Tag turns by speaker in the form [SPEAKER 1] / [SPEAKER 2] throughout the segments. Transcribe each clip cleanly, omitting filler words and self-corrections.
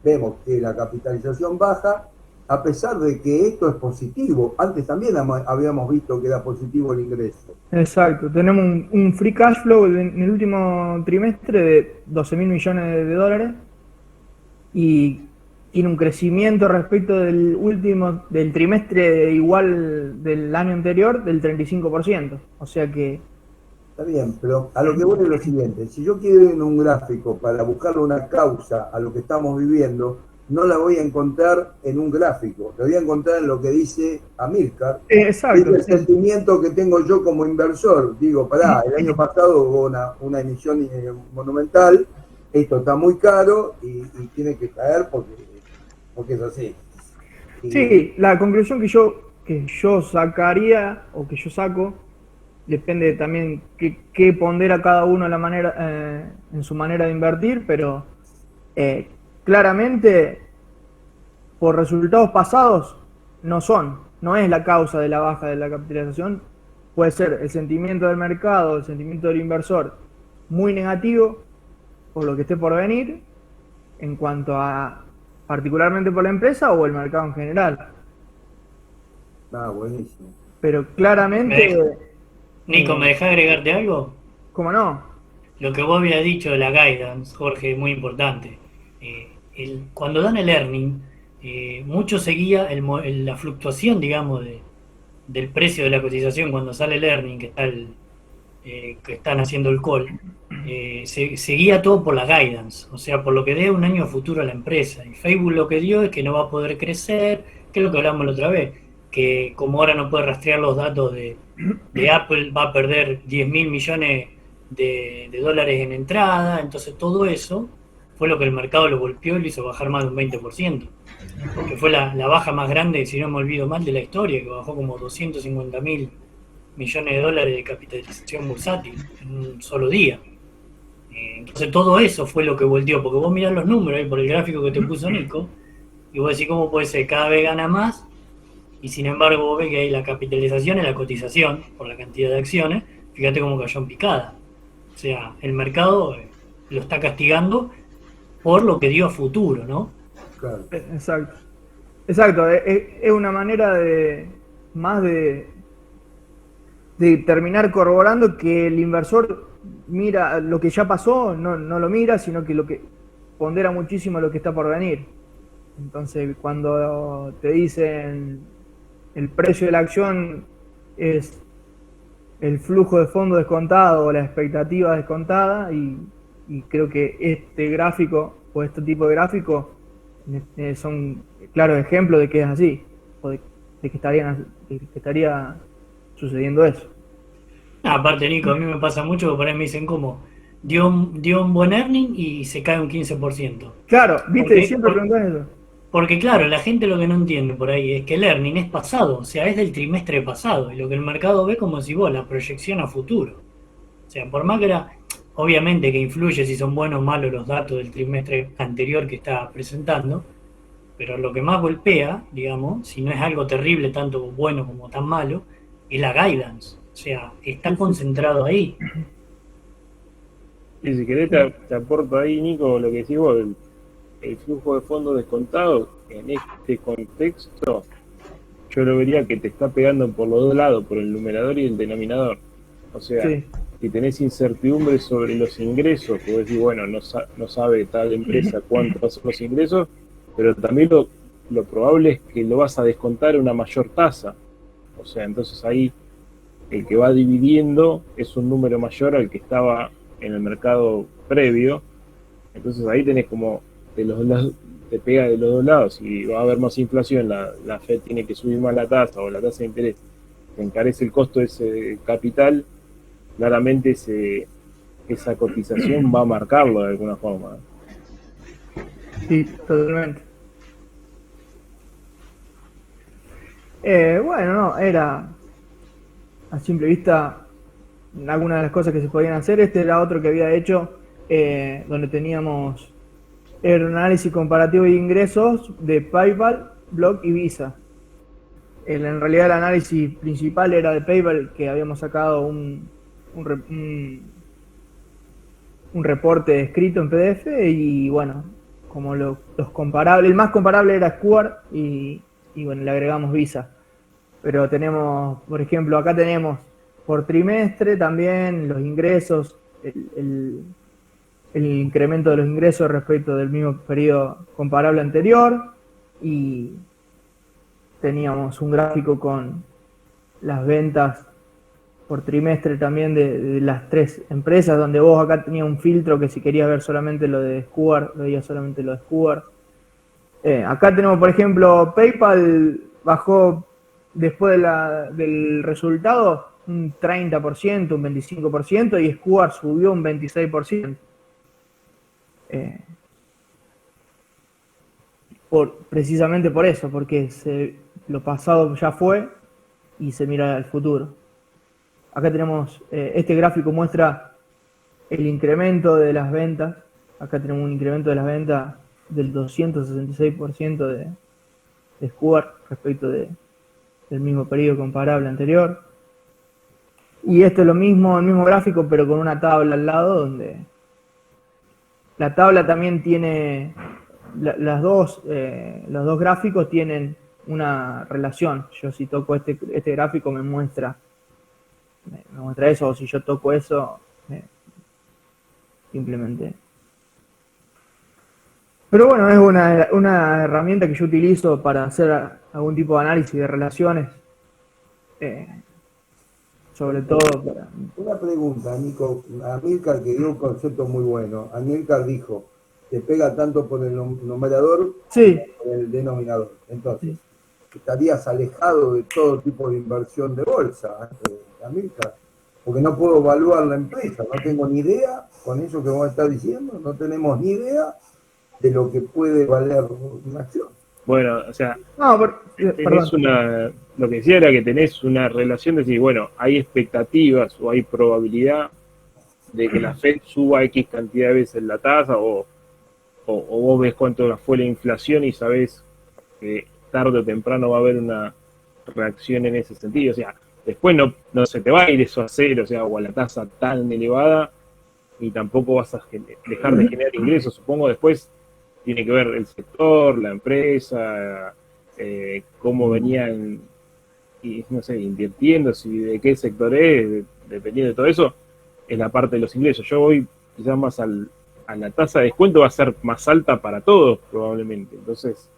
[SPEAKER 1] vemos que la capitalización baja, a pesar de que esto es positivo. Antes también habíamos visto que era positivo el ingreso.
[SPEAKER 2] Exacto, tenemos un free cash flow en el último trimestre de 12 mil millones de dólares y tiene un crecimiento respecto del trimestre igual del año anterior del 35%. O sea que
[SPEAKER 1] Está bien, pero a lo que voy es lo siguiente, si yo quiero ir en un gráfico para buscarle una causa a lo que estamos viviendo, no la voy a encontrar en un gráfico, la voy a encontrar en lo que dice Amilcar, y es
[SPEAKER 2] exacto,
[SPEAKER 1] el
[SPEAKER 2] sí.
[SPEAKER 1] sentimiento que tengo yo como inversor. Digo, pará, el año pasado hubo una emisión monumental, esto está muy caro y tiene que caer porque es así. Y,
[SPEAKER 2] Sí, la conclusión que yo sacaría o que yo saco depende también qué pondera cada uno en su manera de invertir, pero claramente por resultados pasados no es la causa de la baja de la capitalización, puede ser el sentimiento del mercado, el sentimiento del inversor muy negativo por lo que esté por venir en cuanto a particularmente por la empresa o el mercado en general.
[SPEAKER 1] buenísimo.
[SPEAKER 2] Pero
[SPEAKER 3] ¿Me
[SPEAKER 2] claramente,
[SPEAKER 3] dej- Nico, ¿me
[SPEAKER 2] eh,
[SPEAKER 3] dejás agregarte algo?
[SPEAKER 2] ¿cómo no?
[SPEAKER 3] Lo que vos habías dicho de la guidance, Jorge, es muy importante. Cuando dan el earning, mucho seguía la fluctuación, digamos, del precio de la cotización cuando sale el earning, que están haciendo el call. Seguía todo por la guidance, o sea, por lo que dé un año futuro a la empresa. Y Facebook lo que dio es que no va a poder crecer, que es lo que hablamos la otra vez, que como ahora no puede rastrear los datos de Apple, va a perder 10 mil millones de dólares en entrada. Entonces todo eso fue lo que el mercado lo golpeó y lo hizo bajar más de un 20%, que fue la baja más grande, si no me olvido mal, de la historia, que bajó como 250 mil millones de dólares de capitalización bursátil en un solo día. Entonces todo eso fue lo que volteó, porque vos mirás los números ahí por el gráfico que te puso Nico, y vos decís cómo puede ser, cada vez gana más, y sin embargo vos ves que hay la capitalización y la cotización por la cantidad de acciones, fíjate cómo cayó en picada. O sea, el mercado lo está castigando por lo que dio a futuro, ¿no?
[SPEAKER 1] Claro.
[SPEAKER 2] Exacto. Exacto, es una manera más de terminar corroborando que el inversor mira lo que ya pasó, no lo mira, sino que lo que pondera muchísimo lo que está por venir. Entonces, cuando te dicen el precio de la acción es el flujo de fondo descontado o la expectativa descontada, y creo que este gráfico o este tipo de gráficos son claros ejemplos de que es así, o de que estaría sucediendo eso.
[SPEAKER 3] Aparte, Nico, a mí me pasa mucho que por ahí me dicen como dio un buen earning y se cae un 15%.
[SPEAKER 2] Claro, viste,
[SPEAKER 3] Porque,
[SPEAKER 2] siempre
[SPEAKER 3] por,
[SPEAKER 2] preguntas eso.
[SPEAKER 3] porque claro, la gente lo que no entiende por ahí es que el earning es pasado, o sea, es del trimestre pasado, y lo que el mercado ve como si vos, la proyección a futuro. O sea, por más que era, obviamente que influye si son buenos o malos los datos del trimestre anterior que está presentando, pero lo que más golpea, digamos, si no es algo terrible, tanto bueno como tan malo, es la guidance. O sea, está
[SPEAKER 2] Sí, sí,
[SPEAKER 3] concentrado ahí.
[SPEAKER 4] Y si querés
[SPEAKER 2] sí.
[SPEAKER 4] te aporto ahí, Nico, lo que decís vos, el flujo de fondos descontados en este contexto, yo lo vería que te está pegando por los dos lados, por el numerador y el denominador. O sea,
[SPEAKER 2] Sí.
[SPEAKER 4] si tenés incertidumbre sobre los ingresos, que vos decís, bueno, no sabe tal empresa cuántos son los ingresos, pero también lo probable es que lo vas a descontar a una mayor tasa. O sea, entonces ahí el que va dividiendo es un número mayor al que estaba en el mercado previo. Entonces ahí tenés como de los lados, te pega de los dos lados. Si va a haber más inflación, la Fed tiene que subir más la tasa o la tasa de interés, te encarece el costo de ese capital, claramente esa cotización va a marcarlo de alguna forma.
[SPEAKER 2] Sí, totalmente. Bueno, no, era a simple vista algunas de las cosas que se podían hacer. Este era otro que había hecho, donde teníamos el análisis comparativo de ingresos de PayPal, Block y Visa. En realidad el análisis principal era de PayPal, que habíamos sacado un reporte escrito en PDF, y bueno, como los comparables. El más comparable era Square y bueno, le agregamos Visa. Pero tenemos, por ejemplo, acá tenemos por trimestre también los ingresos, el incremento de los ingresos respecto del mismo periodo comparable anterior, y teníamos un gráfico con las ventas por trimestre también de las 3 empresas, donde vos acá tenías un filtro que si querías ver solamente lo de Square, veías solamente lo de Square. Acá tenemos, por ejemplo, PayPal bajó después del resultado un 30%, un 25%, y Square subió un 26%. Precisamente por eso, porque lo pasado ya fue y se mira al futuro. Acá tenemos, este gráfico muestra el incremento de las ventas. Acá tenemos un incremento de las ventas del 266% de Square respecto del mismo periodo comparable anterior. Y esto es lo mismo, el mismo gráfico, pero con una tabla al lado, donde la tabla también tiene, los dos gráficos tienen una relación. Yo si toco este gráfico me muestra eso, o si yo toco eso, simplemente. Pero bueno, es una herramienta que yo utilizo para hacer algún tipo de análisis de relaciones, sobre todo para...
[SPEAKER 1] Una pregunta, Nico. Amílcar, que dio un concepto muy bueno. Amílcar dijo que pega tanto por el numerador
[SPEAKER 2] Sí.
[SPEAKER 1] como por el denominador. Entonces, estarías alejado de todo tipo de inversión de bolsa, Amílcar, porque no puedo evaluar la empresa, no tengo ni idea, con eso que vos estás diciendo, no tenemos ni idea de lo que puede valer una acción.
[SPEAKER 4] Bueno, o sea,
[SPEAKER 2] No,
[SPEAKER 4] tenés lo que decía era que tenés una relación de decir, bueno, hay expectativas o hay probabilidad de que la Fed suba X cantidad de veces la tasa, o vos ves cuánto fue la inflación y sabés que tarde o temprano va a haber una reacción en ese sentido. O sea, después no se te va a ir eso a cero, o sea, o a la tasa tan elevada, y tampoco vas a dejar de generar ingresos. Supongo después tiene que ver el sector, la empresa, cómo venían, y no sé, invirtiendo, si de qué sector es, dependiendo de todo eso, es la parte de los ingresos. Yo voy quizás más a la tasa de descuento, va a ser más alta para todos probablemente. Entonces,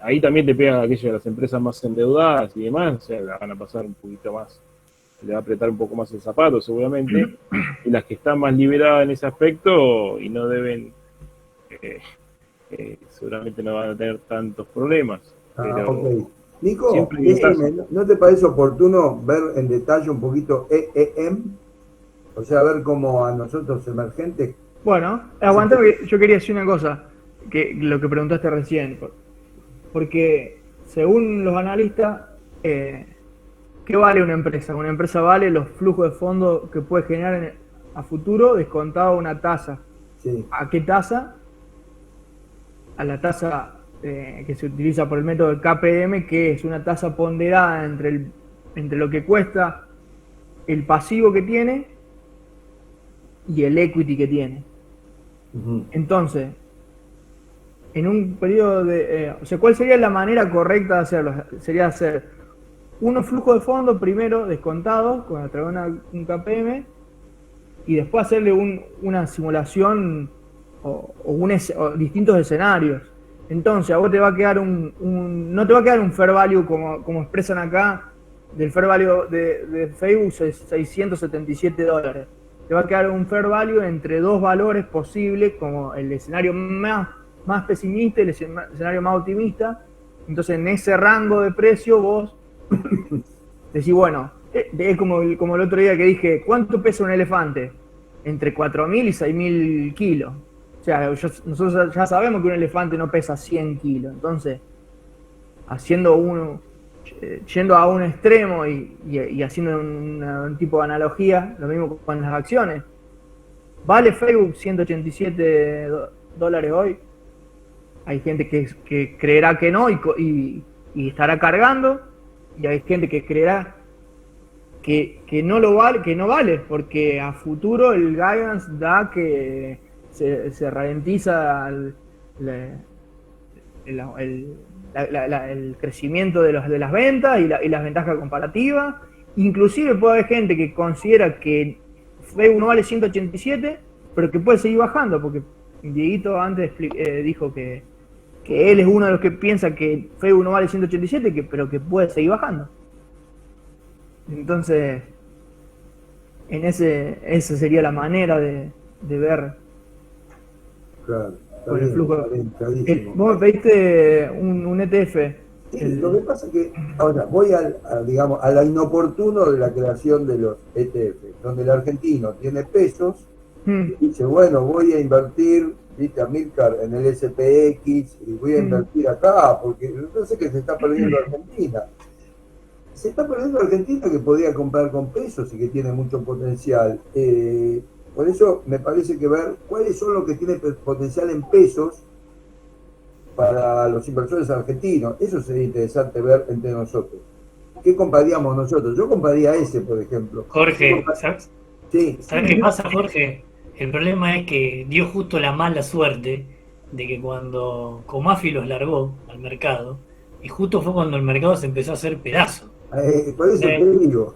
[SPEAKER 4] ahí también te pega aquello de las empresas más endeudadas y demás, o sea, la van a pasar un poquito más, le va a apretar un poco más el zapato seguramente, y las que están más liberadas en ese aspecto y no deben, seguramente no van a tener tantos problemas. Pero
[SPEAKER 1] Ok. Nico,
[SPEAKER 4] siempre
[SPEAKER 1] ¿no te parece oportuno ver en detalle un poquito EEM? O sea, ver cómo a nosotros emergentes...
[SPEAKER 2] Bueno, aguantame, yo quería decir una cosa, que lo que preguntaste recién, porque según los analistas, ¿qué vale una empresa? Una empresa vale los flujos de fondos que puede generar a futuro descontado una tasa.
[SPEAKER 1] Sí.
[SPEAKER 2] ¿A qué tasa? A la tasa que se utiliza por el método del KPM, que es una tasa ponderada entre lo que cuesta el pasivo que tiene y el equity que tiene.
[SPEAKER 1] Uh-huh.
[SPEAKER 2] Entonces, en un periodo de... o sea, ¿cuál sería la manera correcta de hacerlo? Sería hacer unos flujos de fondos primero descontados a través de un KPM, y después hacerle una simulación o distintos escenarios. Entonces, a vos te va a quedar no te va a quedar un fair value como expresan acá, del fair value de Facebook es $677. Te va a quedar un fair value entre dos valores posibles, como el escenario más pesimista y el escenario más optimista. Entonces, en ese rango de precio vos decís, bueno, es como el otro día que dije, ¿cuánto pesa un elefante? Entre 4.000 y 6.000 kilos. O sea, nosotros ya sabemos que un elefante no pesa 100 kilos. Entonces, yendo a un extremo y haciendo un tipo de analogía, lo mismo con las acciones. ¿Vale Facebook $187 hoy? Hay gente que creerá que no y estará cargando, y hay gente que creerá que no lo vale, que no vale, porque a futuro el guidance da que se ralentiza el crecimiento de las ventas y las ventajas comparativas. Inclusive puede haber gente que considera que Facebook no vale 187, pero que puede seguir bajando, porque Dieguito antes dijo que él es uno de los que piensa que Facebook no vale 187, pero que puede seguir bajando. Entonces, esa sería la manera de ver.
[SPEAKER 1] Claro,
[SPEAKER 2] con el flujo.
[SPEAKER 1] clarísimo.
[SPEAKER 2] Vos me pediste un ETF.
[SPEAKER 1] Sí, lo que pasa es que ahora voy digamos, a lo inoportuno de la creación de los ETF, donde el argentino tiene pesos y dice, bueno, voy a invertir, viste, Amilcar, en el SPX y voy a invertir acá, porque no sé que se está perdiendo Argentina. Se está perdiendo Argentina, que podría comprar con pesos y que tiene mucho potencial. Por eso me parece que ver cuáles son los que tienen potencial en pesos para los inversores argentinos. Eso sería interesante ver entre nosotros. ¿Qué compraríamos nosotros? Yo compraría ese, por ejemplo.
[SPEAKER 3] Jorge, ¿sabes?
[SPEAKER 1] Sí.
[SPEAKER 3] ¿Sabes qué pasa, Jorge? El problema es que dio justo la mala suerte de que cuando Comafi los largó al mercado, y justo fue cuando el mercado se empezó a hacer pedazo.
[SPEAKER 1] Por eso te digo.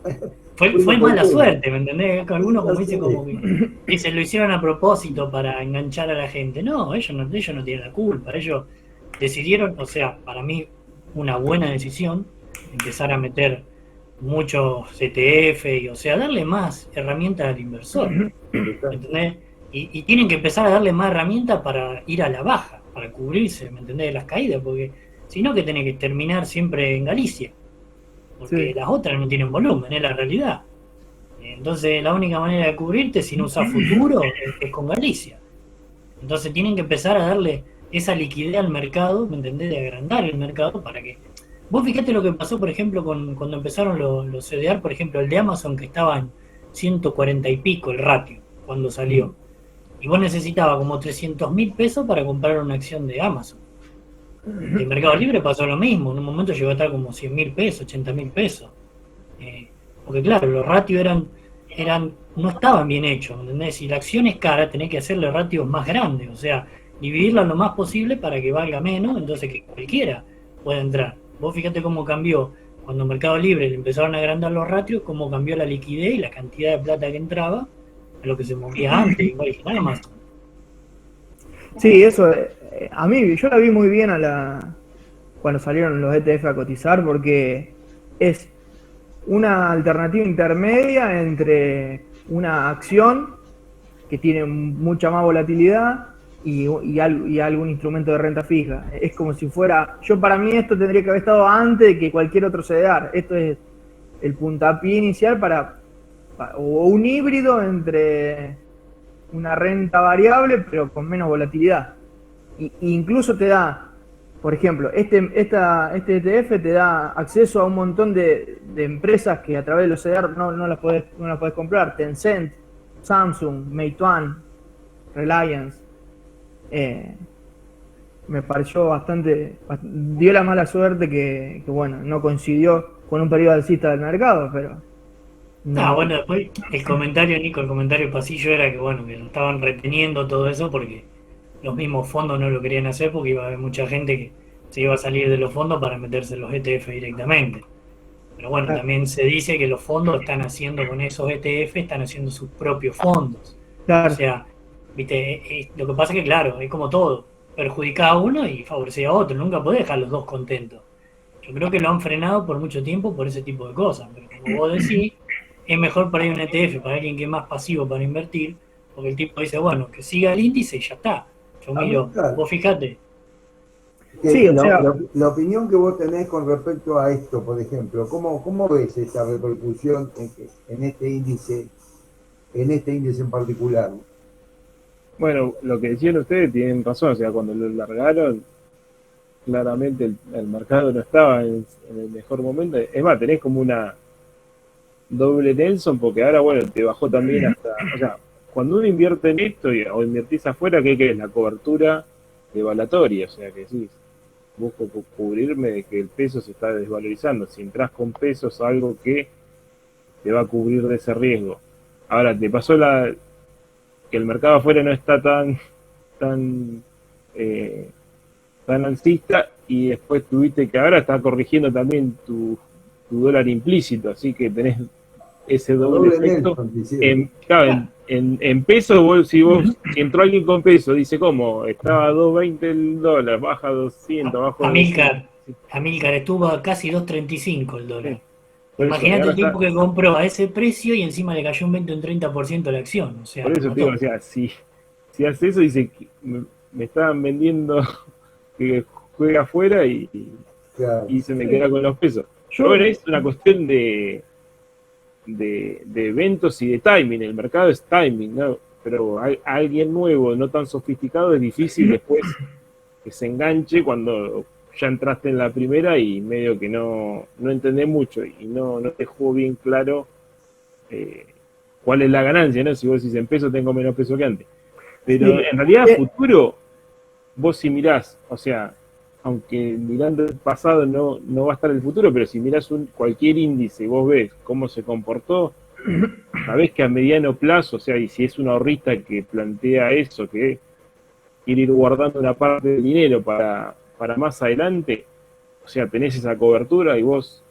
[SPEAKER 3] Fue mala suerte, ¿me entendés? Algunos como dicen, como que dicen, lo hicieron a propósito para enganchar a la gente. No, ellos no tienen la culpa. Ellos decidieron, o sea, para mí una buena decisión, empezar a meter muchos ETF, y, o sea, darle más herramientas al inversor, ¿me entendés? Y tienen que empezar a darle más herramientas para ir a la baja, para cubrirse, ¿me entendés? De las caídas, porque si no, que tiene que terminar siempre en Galicia, porque las otras no tienen volumen, es la realidad. Entonces la única manera de cubrirte si no usas futuro es con Galicia. Entonces tienen que empezar a darle esa liquidez al mercado, ¿me entendés? De agrandar el mercado para que... Vos fijate lo que pasó, por ejemplo, cuando empezaron los CDR, por ejemplo, el de Amazon, que estaba en 140 y pico el ratio cuando salió. Y vos necesitabas como 300.000 pesos para comprar una acción de Amazon. De Mercado Libre pasó lo mismo, en un momento llegó a estar como 100.000 pesos, 80.000 pesos. Porque claro, los ratios no estaban bien hechos, ¿entendés? Si la acción es cara, tenés que hacerle ratios más grandes, o sea, dividirla lo más posible para que valga menos, entonces que cualquiera pueda entrar. Vos fíjate cómo cambió cuando Mercado Libre le empezaron a agrandar los ratios, cómo cambió la liquidez y la cantidad de plata que entraba a lo que se movía antes, igual que nada más.
[SPEAKER 2] Sí, eso, a mí, yo la vi muy bien cuando salieron los ETF a cotizar, porque es una alternativa intermedia entre una acción que tiene mucha más volatilidad y algún instrumento de renta fija. Es como si fuera, para mí esto tendría que haber estado antes de que cualquier otro CDR. Esto es el puntapié inicial o un híbrido entre una renta variable pero con menos volatilidad. Incluso te da, por ejemplo, este ETF te da acceso a un montón de empresas que a través de los CDR no las podés comprar. Tencent, Samsung, Meituan, Reliance. Me pareció dio la mala suerte que bueno, no coincidió con un periodo alcista del mercado, pero
[SPEAKER 3] no. Bueno, después el comentario pasillo era que bueno, que lo estaban reteniendo todo eso porque los mismos fondos no lo querían hacer porque iba a haber mucha gente que se iba a salir de los fondos para meterse en los ETF directamente. Pero bueno, también se dice que los fondos están haciendo con esos ETF, están haciendo sus propios fondos. Claro. O sea, viste, lo que pasa es que claro, es como todo, perjudica a uno y favorecía a otro, nunca podés dejar los dos contentos. Yo creo que lo han frenado por mucho tiempo por ese tipo de cosas, pero como vos decís, es mejor para un ETF, para alguien que es más pasivo para invertir, porque el tipo dice, bueno, que siga el índice y ya está. Yo miro, vos fijate.
[SPEAKER 1] Sí, la opinión que vos tenés con respecto a esto, por ejemplo, ¿cómo ves esta repercusión en este índice en particular?
[SPEAKER 4] Bueno, lo que decían ustedes tienen razón, o sea, cuando lo largaron, claramente el mercado no estaba en el mejor momento. Es más, tenés como una doble Nelson, porque ahora, bueno, te bajó también hasta... O sea, cuando uno invierte en esto o invertís afuera, ¿qué es? La cobertura devaluatoria, o sea, que sí, busco cubrirme de que el peso se está desvalorizando. Si entras con pesos, algo que te va a cubrir de ese riesgo. Ahora, te pasó que el mercado afuera no está tan tan alcista, y después tuviste que ahora está corrigiendo también tu dólar implícito, así que tenés ese doble efecto. Claro, en pesos, si entró alguien con peso, dice, ¿cómo? Estaba a 2.20 el dólar, baja a 200, bajo
[SPEAKER 3] Amílcar estuvo a casi 2.35 el dólar.
[SPEAKER 4] Sí.
[SPEAKER 3] Imagínate el tiempo que compró a ese precio y encima le cayó un 20 o un 30% la acción. O sea,
[SPEAKER 4] por eso te digo, o sea, si hace eso, dice, me estaban vendiendo que juega afuera y se me queda con los pesos. Ahora es una cuestión de eventos y de timing. El mercado es timing, ¿no? Pero alguien nuevo, no tan sofisticado, es difícil después que se enganche cuando ya entraste en la primera y medio que no entendés mucho y no te dejó bien claro cuál es la ganancia, ¿no? Si vos decís en peso tengo menos peso que antes. Pero en realidad, futuro, vos si mirás, o sea, aunque mirando el pasado no va a estar el futuro, pero si mirás cualquier índice y vos ves cómo se comportó, sabés que a mediano plazo, o sea, y si es un ahorrista que plantea eso, que quiere ir guardando una parte del dinero para más adelante, o sea, tenés esa cobertura y vos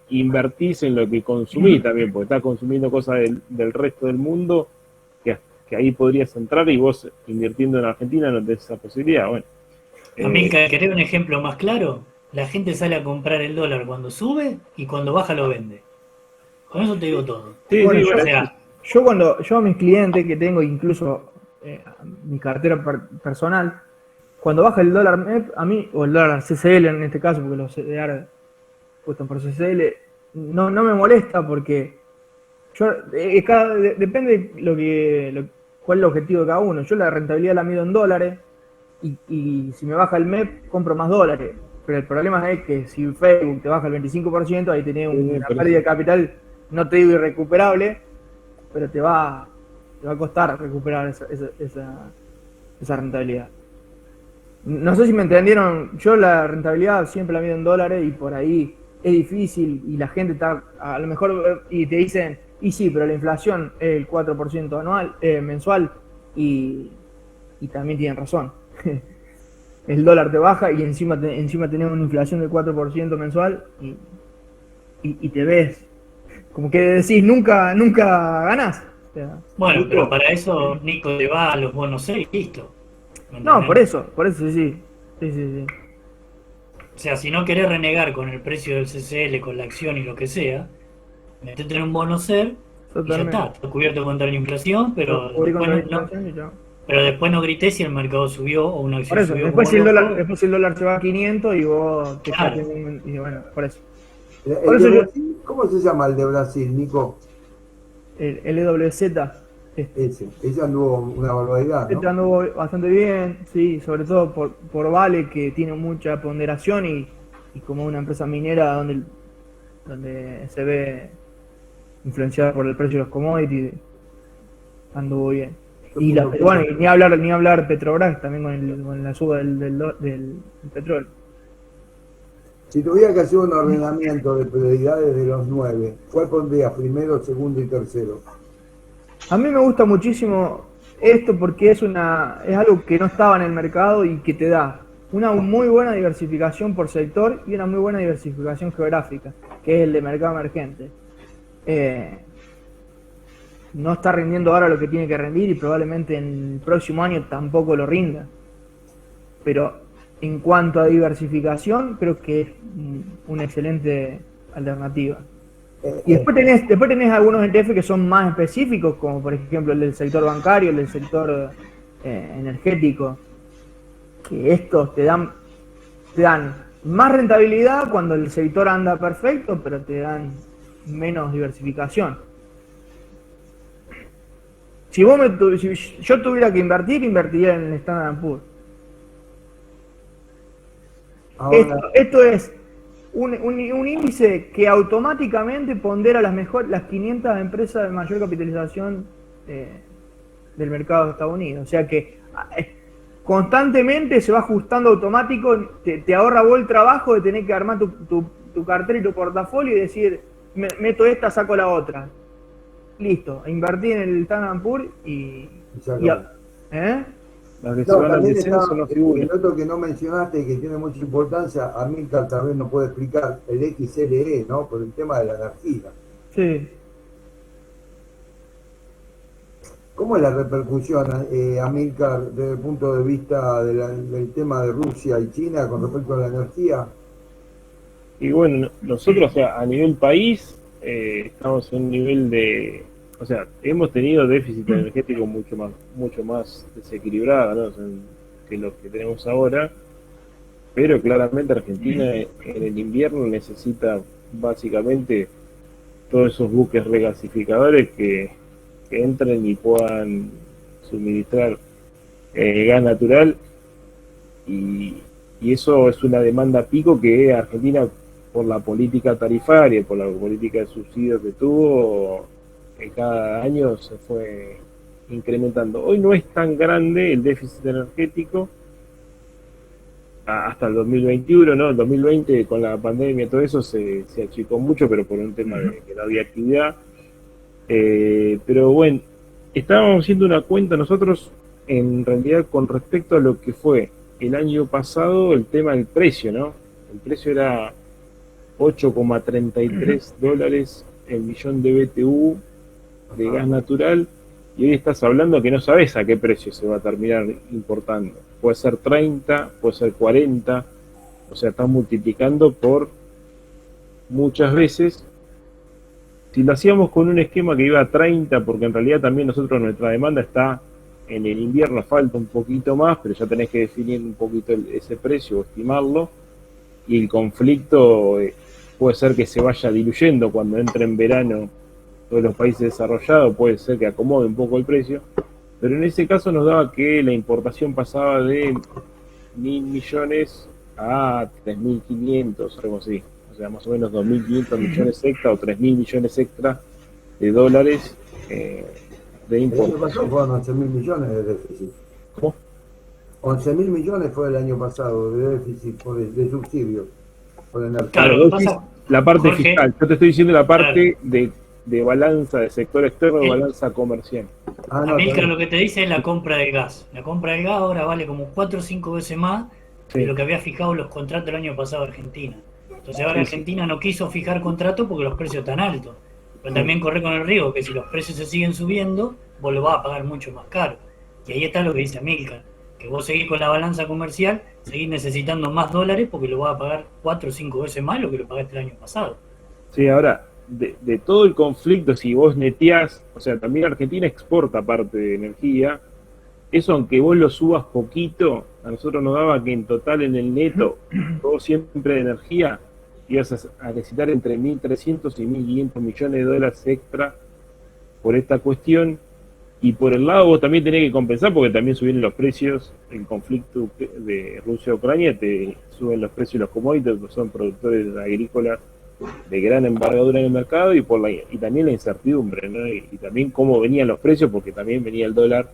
[SPEAKER 4] invertís en lo que consumís también, porque estás consumiendo cosas del resto del mundo que ahí podrías entrar, y vos invirtiendo en Argentina no tenés esa posibilidad. Bueno.
[SPEAKER 3] Amílcar, ¿querés un ejemplo más claro? La gente sale a comprar el dólar cuando sube y cuando baja lo vende. Con eso te digo todo.
[SPEAKER 4] Sí,
[SPEAKER 2] bueno,
[SPEAKER 4] sí,
[SPEAKER 3] o sea,
[SPEAKER 2] yo a mis clientes que tengo, incluso mi cartera personal, cuando baja el dólar MEP, a mí, o el dólar CCL en este caso, porque los CDR puestos por CCL, no me molesta porque depende cuál es el objetivo de cada uno. Yo la rentabilidad la mido en dólares y si me baja el MEP compro más dólares. Pero el problema es que si Facebook te baja el 25%, ahí tenés una pérdida de capital, no te digo irrecuperable, pero te va a costar recuperar esa rentabilidad. No sé si me entendieron, yo la rentabilidad siempre la mido en dólares y por ahí es difícil y la gente está, a lo mejor, y te dicen, y sí, pero la inflación es el 4% mensual y también tienen razón. El dólar te baja y encima tenés una inflación del 4% mensual y te ves como que decís, nunca ganás. O sea,
[SPEAKER 3] bueno, pero para eso Nico te va a los bonos 6 y listo.
[SPEAKER 2] No, por eso sí.
[SPEAKER 3] O sea, si no querés renegar con el precio del CCL, con la acción y lo que sea, metete en un bono SER y ya está. Está cubierto contra la inflación, pero después no grités si el mercado subió o una acción subió.
[SPEAKER 2] Después si el dólar se va a 500 y vos te claro. Y bueno, por eso.
[SPEAKER 1] ¿Cómo se llama el de Brasil, Nico?
[SPEAKER 2] El LWZ.
[SPEAKER 1] Ese anduvo una barbaridad, ¿no?
[SPEAKER 2] Este anduvo bastante bien, sí, sobre todo por Vale, que tiene mucha ponderación y como una empresa minera donde se ve influenciada por el precio de los commodities, anduvo bien. Y ni hablar Petrobras también con la suba del petróleo.
[SPEAKER 1] Si tuviera que hacer un ordenamiento de prioridades de los 9, ¿cuál pondría primero, segundo y tercero?
[SPEAKER 2] A mí me gusta muchísimo esto porque es algo que no estaba en el mercado y que te da una muy buena diversificación por sector y una muy buena diversificación geográfica, que es el de mercado emergente. No está rindiendo ahora lo que tiene que rendir y probablemente en el próximo año tampoco lo rinda. Pero en cuanto a diversificación, creo que es una excelente alternativa. Y después tenés algunos ETF que son más específicos, como por ejemplo el del sector bancario, el del sector energético, que estos te dan más rentabilidad cuando el sector anda perfecto, pero te dan menos diversificación. Si yo tuviera que invertiría en el Standard & Poor's. Esto es un índice que automáticamente pondera las 500 empresas de mayor capitalización del mercado de Estados Unidos. O sea que constantemente se va ajustando automático, te ahorra vos el trabajo de tener que armar tu cartera y tu portafolio y decir, meto esta, saco la otra. listo, invertí en el Standard Poor's y
[SPEAKER 1] Exactamente.
[SPEAKER 2] ¿eh?
[SPEAKER 4] Las que se
[SPEAKER 1] No,
[SPEAKER 4] van al
[SPEAKER 1] también
[SPEAKER 4] descenso
[SPEAKER 1] está
[SPEAKER 4] no figuran.
[SPEAKER 1] el otro que no mencionaste y que tiene mucha importancia, Amílcar también nos puede explicar, el XLE, ¿no? Por el tema de la energía.
[SPEAKER 2] Sí.
[SPEAKER 1] ¿Cómo es la repercusión, Amílcar, desde el punto de vista del tema de Rusia y China con respecto a la energía?
[SPEAKER 4] Y bueno, nosotros, o sea, a nivel país, estamos en un nivel de, o sea, hemos tenido déficit energético mucho más desequilibrado, ¿no? O sea, que lo que tenemos ahora, pero claramente Argentina en el invierno necesita básicamente todos esos buques regasificadores que entren y puedan suministrar gas natural y, y eso es una demanda pico que Argentina, por la política tarifaria, por la política de subsidios que tuvo, cada año se fue incrementando. Hoy no es tan grande el déficit energético hasta el 2021, ¿no? El 2020 con la pandemia y todo eso se achicó mucho, pero por un tema de que no había actividad. Pero bueno, estábamos haciendo una cuenta nosotros en realidad con respecto a lo que fue el año pasado el tema del precio, ¿no? El precio era 8,33 dólares el millón de BTU de gas natural y hoy estás hablando que no sabes a qué precio se va a terminar importando. Puede ser 30, puede ser 40, o sea, estás multiplicando por muchas veces. Si lo hacíamos con un esquema que iba a 30, porque en realidad también nosotros nuestra demanda está en el invierno, falta un poquito más, pero ya tenés que definir un poquito ese precio o estimarlo, y el conflicto puede ser que se vaya diluyendo cuando entre en verano todos los países desarrollados, puede ser que acomode un poco el precio, pero en ese caso nos daba que la importación pasaba de 1.000 millones a 3.500, algo así. O sea, más o menos 2.500 millones extra o 3.000 millones extra de dólares de
[SPEAKER 1] El año pasado
[SPEAKER 4] importación.
[SPEAKER 1] fueron 11.000 millones de déficit.
[SPEAKER 4] ¿Cómo?
[SPEAKER 1] 11.000 millones fue el año pasado de déficit de subsidios por energía.
[SPEAKER 3] Claro,
[SPEAKER 4] Claro,
[SPEAKER 3] lo que
[SPEAKER 4] vos decís
[SPEAKER 3] pasa,
[SPEAKER 4] la parte
[SPEAKER 3] Jorge,
[SPEAKER 4] fiscal. Yo te estoy diciendo la
[SPEAKER 3] claro,
[SPEAKER 4] parte de balanza, de sector externo, de
[SPEAKER 3] el,
[SPEAKER 4] balanza comercial.
[SPEAKER 1] Ah, no,
[SPEAKER 3] Amilcar
[SPEAKER 1] también.
[SPEAKER 3] lo que te dice es la compra del gas. La compra del gas ahora vale como 4 o 5 veces más de
[SPEAKER 4] Sí,
[SPEAKER 3] lo que había fijado los contratos el año pasado Argentina. Entonces ahora
[SPEAKER 4] sí, sí,
[SPEAKER 3] Argentina no quiso fijar contrato porque los precios están altos. Pero
[SPEAKER 4] sí.
[SPEAKER 3] también corre con el riesgo que si los precios se siguen subiendo, vos lo vas a pagar mucho más caro. Y ahí está lo que dice Amilcar, que vos seguís con la balanza comercial, seguís necesitando más dólares porque lo vas a pagar 4 o 5 veces más lo que lo pagaste el año pasado.
[SPEAKER 4] Sí, ahora, de todo el conflicto, si vos neteás, o sea, también Argentina exporta parte de energía. Eso, aunque vos lo subas poquito, a nosotros nos daba que en total en el neto, todo siempre de energía, ibas a necesitar entre 1.300 y 1.500 millones de dólares extra por esta cuestión. Y por el lado vos también tenés que compensar porque también subieron los precios, el conflicto de Rusia-Ucrania, te suben los precios de los commodities, que son productores agrícolas de gran envergadura en el mercado y también la incertidumbre, ¿no? Y también cómo venían los precios, porque también venía el dólar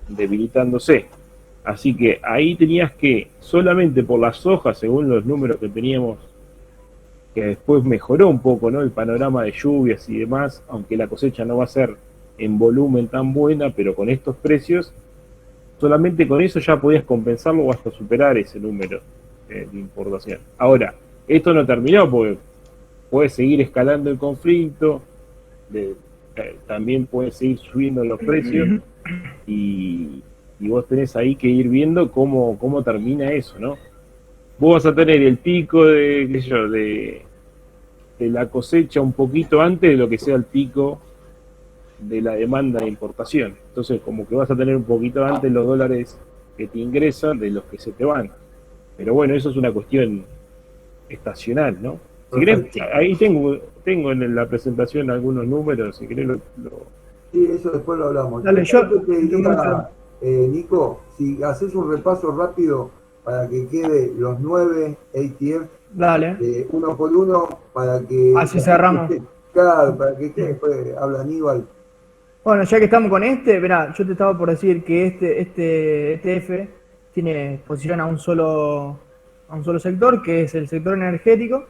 [SPEAKER 4] debilitándose. Así que ahí tenías que, solamente por las hojas, según los números que teníamos, que después mejoró un poco, ¿no? El panorama de lluvias y demás, aunque la cosecha no va a ser en volumen tan buena, pero con estos precios, solamente con eso ya podías compensarlo o hasta superar ese número de importación. Ahora, esto no terminó porque puede seguir escalando el conflicto, también puede seguir subiendo los precios y vos tenés ahí que ir viendo cómo termina eso, ¿no? Vos vas a tener el pico de, qué sé yo, de la cosecha un poquito antes de lo que sea el pico de la demanda de importación. Entonces, como que vas a tener un poquito antes los dólares que te ingresan de los que se te van. Pero bueno, eso es una cuestión estacional, ¿no? Si querés,
[SPEAKER 1] Perfecto.
[SPEAKER 4] ahí tengo en la presentación algunos números, si querés
[SPEAKER 1] Sí, eso después lo hablamos.
[SPEAKER 2] Dale,
[SPEAKER 1] Después
[SPEAKER 2] yo
[SPEAKER 1] te
[SPEAKER 2] tengo
[SPEAKER 1] diría, Nico, si haces un repaso rápido para que quede los 9 ATF
[SPEAKER 2] dale,
[SPEAKER 1] uno por uno, para que
[SPEAKER 2] así cerramos.
[SPEAKER 1] claro, para que quede, después habla Aníbal.
[SPEAKER 2] Bueno, ya que estamos con verá, yo te estaba por decir que este ETF tiene exposición a un solo sector, que es el sector energético,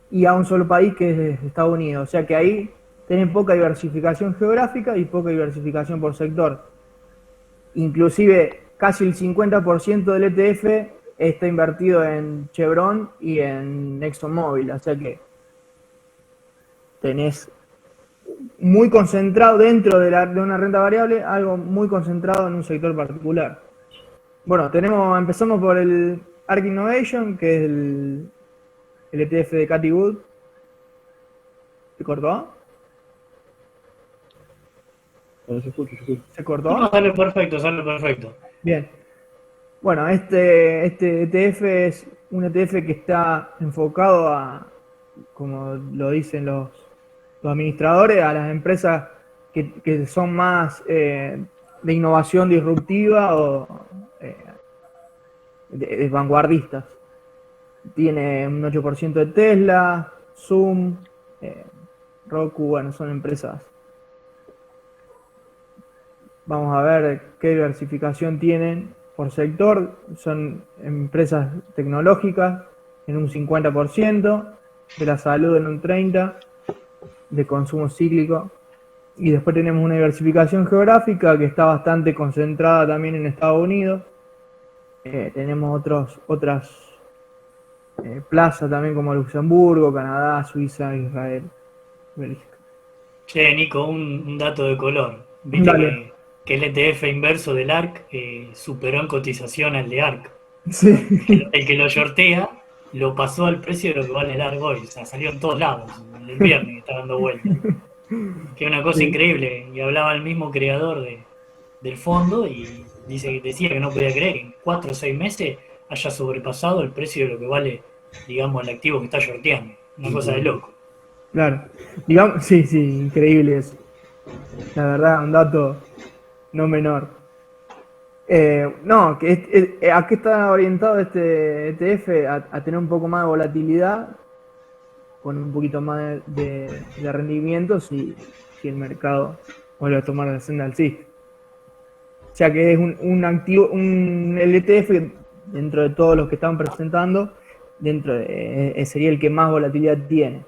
[SPEAKER 2] y a un solo país, que es Estados Unidos. O sea que ahí tenés poca diversificación geográfica y poca diversificación por sector. Inclusive casi el 50% del ETF está invertido en Chevron y en ExxonMobil, o sea que tenés muy concentrado dentro de una renta variable, algo muy concentrado en un sector particular. Bueno, empezamos por el ARK Innovation, que es el ETF de Cathie Wood. ¿Se cortó?
[SPEAKER 4] No se escucha, se escucha.
[SPEAKER 2] ¿Se cortó?
[SPEAKER 3] No, sale perfecto.
[SPEAKER 2] Bien. Bueno, este ETF es un ETF que está enfocado a, como lo dicen los administradores, a las empresas que son más de innovación disruptiva o de vanguardistas. Tiene un 8% de Tesla, Zoom, Roku, bueno, son empresas. Vamos a ver qué diversificación tienen por sector. Son empresas tecnológicas en un 50%, de la salud en un 30%, de consumo cíclico. Y después tenemos una diversificación geográfica que está bastante concentrada también en Estados Unidos. Tenemos otras plazas también como Luxemburgo, Canadá, Suiza, Israel, Bélgica.
[SPEAKER 3] Che, Nico, un dato de color. Viste que el ETF inverso del ARK superó en cotización al de ARK.
[SPEAKER 2] Sí.
[SPEAKER 3] El que lo shortea lo pasó al precio de lo que vale el ARK hoy. O sea, salió en todos lados. El viernes está dando vueltas. Que es una cosa increíble. Y hablaba el mismo creador del fondo y decía que no podía creer que en 4 o 6 meses haya sobrepasado el precio de lo que vale, digamos, el activo que está shorteando. Una cosa de loco.
[SPEAKER 2] Claro. Digamos, sí, increíble eso. La verdad, un dato no menor. No, que ¿a qué está orientado este ETF? A tener un poco más de volatilidad, con un poquito más de rendimiento si el mercado vuelve a tomar la senda alcista. O sea que es un activo, el ETF, dentro de todos los que están presentando, sería el que más volatilidad tiene.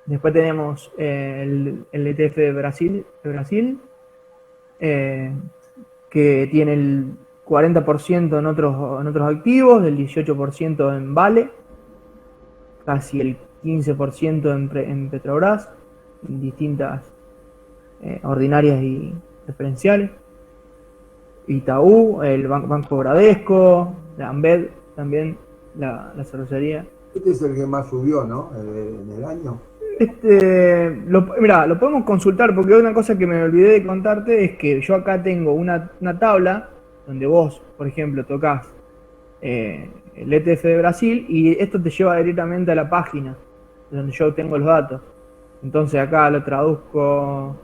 [SPEAKER 2] Después tenemos el ETF de Brasil, que tiene el 40% en otros activos, el 18% en Vale, casi el 15% en Petrobras, en distintas ordinarias y preferenciales. Itaú, el Banco Bradesco, la Ambed, también la cervecería.
[SPEAKER 1] Este es el que más subió, ¿no? En el año.
[SPEAKER 2] Mirá, lo podemos consultar porque una cosa que me olvidé de contarte es que yo acá tengo una tabla donde vos, por ejemplo, tocas el ETF de Brasil y esto te lleva directamente a la página donde yo tengo los datos. Entonces acá lo traduzco.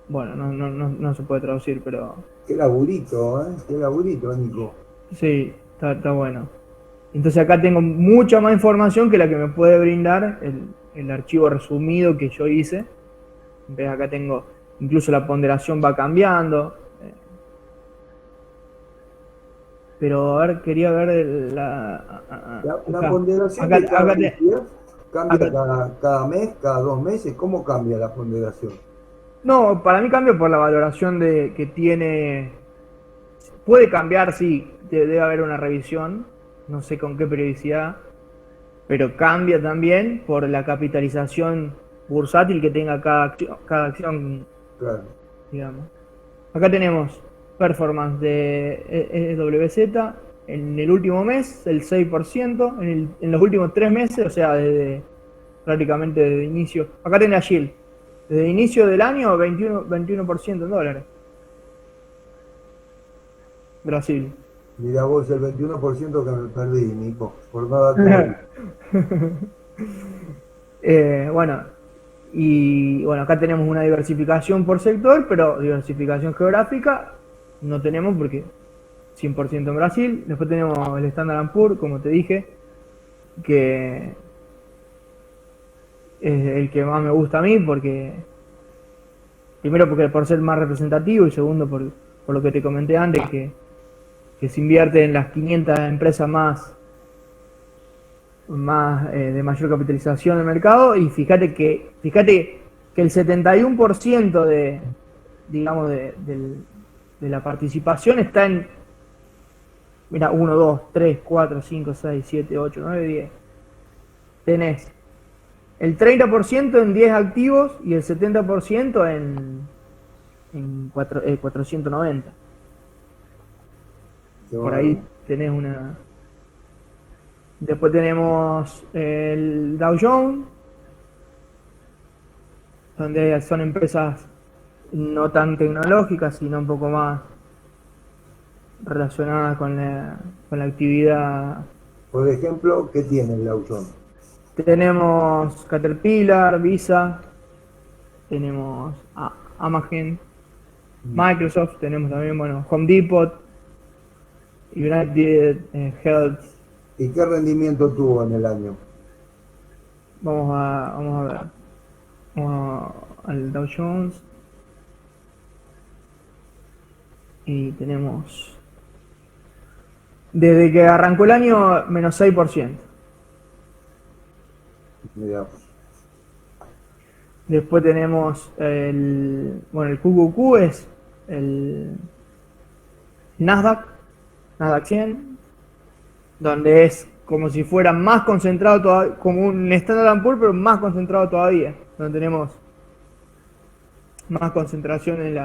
[SPEAKER 2] Bueno, no se puede traducir, pero...
[SPEAKER 1] Qué laburito, Qué laburito, Nico.
[SPEAKER 2] Sí, está bueno. Entonces acá tengo mucha más información que la que me puede brindar el archivo resumido que yo hice. ¿Ves? Acá tengo, incluso la ponderación va cambiando. Pero a ver, quería ver
[SPEAKER 1] La ponderación
[SPEAKER 2] acá,
[SPEAKER 1] de cada
[SPEAKER 2] acá
[SPEAKER 1] cambia cada mes, cada 2 meses. ¿Cómo cambia la ponderación?
[SPEAKER 2] No, para mí cambia por la valoración que tiene. Puede cambiar, sí, debe haber una revisión, no sé con qué periodicidad, pero cambia también por la capitalización bursátil que tenga cada acción,
[SPEAKER 1] Claro.
[SPEAKER 2] digamos. Acá tenemos performance de EWZ en el último mes, el 6%, en los últimos 3 meses, o sea, prácticamente desde inicio. Acá tenés la Yield. Desde el inicio del año, 21% en dólares. Brasil.
[SPEAKER 1] Mirá vos el 21% que me perdí, Nico, por no darte.
[SPEAKER 2] Bueno, y bueno, acá tenemos una diversificación por sector, pero diversificación geográfica no tenemos porque 100% en Brasil. Después tenemos el Standard & Poor's, como te dije, que es el que más me gusta a mí, porque primero porque por ser más representativo y segundo por lo que te comenté antes, que se invierte en las 500 empresas más de mayor capitalización del mercado, y fíjate que el 71% digamos, de la participación está en, mira, 1, 2, 3, 4, 5, 6, 7, 8, 9, 10. Tenés el 30% en 10 activos y el 70% en 490. Por ahí tenés una. Después tenemos el Dow Jones, donde son empresas no tan tecnológicas, sino un poco más relacionadas con la actividad.
[SPEAKER 1] Por ejemplo, ¿qué tiene el Dow Jones?
[SPEAKER 2] Tenemos Caterpillar, Visa, tenemos Amazon, Microsoft, tenemos también, bueno, Home Depot, United Health.
[SPEAKER 1] ¿Y qué rendimiento tuvo en el año?
[SPEAKER 2] Vamos a ver. Vamos al Dow Jones. Y tenemos, desde que arrancó el año, menos 6%.
[SPEAKER 1] Mirá.
[SPEAKER 2] Después tenemos el QQQ, es el Nasdaq 100, donde es como si fuera más concentrado todavía, como un Standard & Poor's, pero más concentrado todavía, donde tenemos más concentración en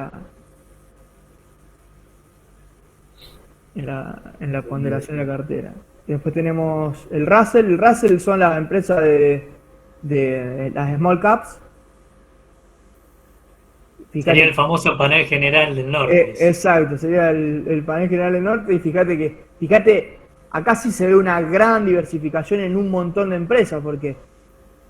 [SPEAKER 2] la ponderación de la cartera. Y después tenemos el Russell son las empresas de las small caps.
[SPEAKER 3] Fíjate, sería el famoso panel general del norte.
[SPEAKER 2] Exacto, sería el panel general del norte. Y fíjate, acá sí se ve una gran diversificación en un montón de empresas, porque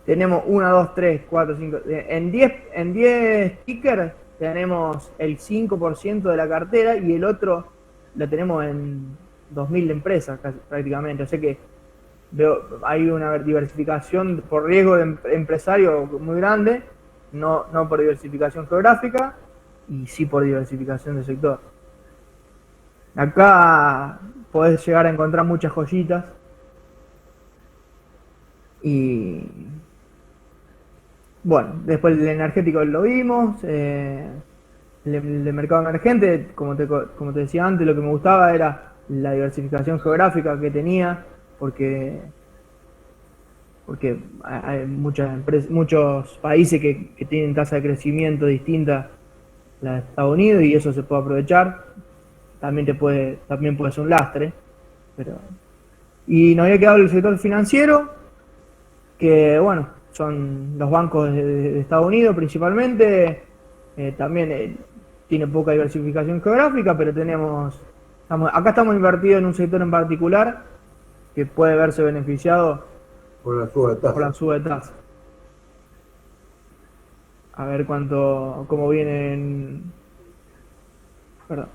[SPEAKER 2] tenemos 1, 2, 3, 4, 5, en 10 tickers tenemos el 5% de la cartera, y el otro la tenemos en 2.000 empresas casi, prácticamente. O sea que hay una diversificación por riesgo de empresario muy grande, no por diversificación geográfica, y sí por diversificación de sector. Acá podés llegar a encontrar muchas joyitas. Y bueno, después el energético lo vimos. El mercado emergente, como te decía antes, lo que me gustaba era la diversificación geográfica que tenía, porque hay muchos países que tienen tasa de crecimiento distinta a la de Estados Unidos, y eso se puede aprovechar. También puede ser un lastre, y nos había quedado el sector financiero, que bueno, son los bancos de Estados Unidos principalmente. También tiene poca diversificación geográfica, pero acá estamos invertidos en un sector en particular que puede verse beneficiado
[SPEAKER 1] por la suba de tasa.
[SPEAKER 2] A ver cómo vienen. Perdón,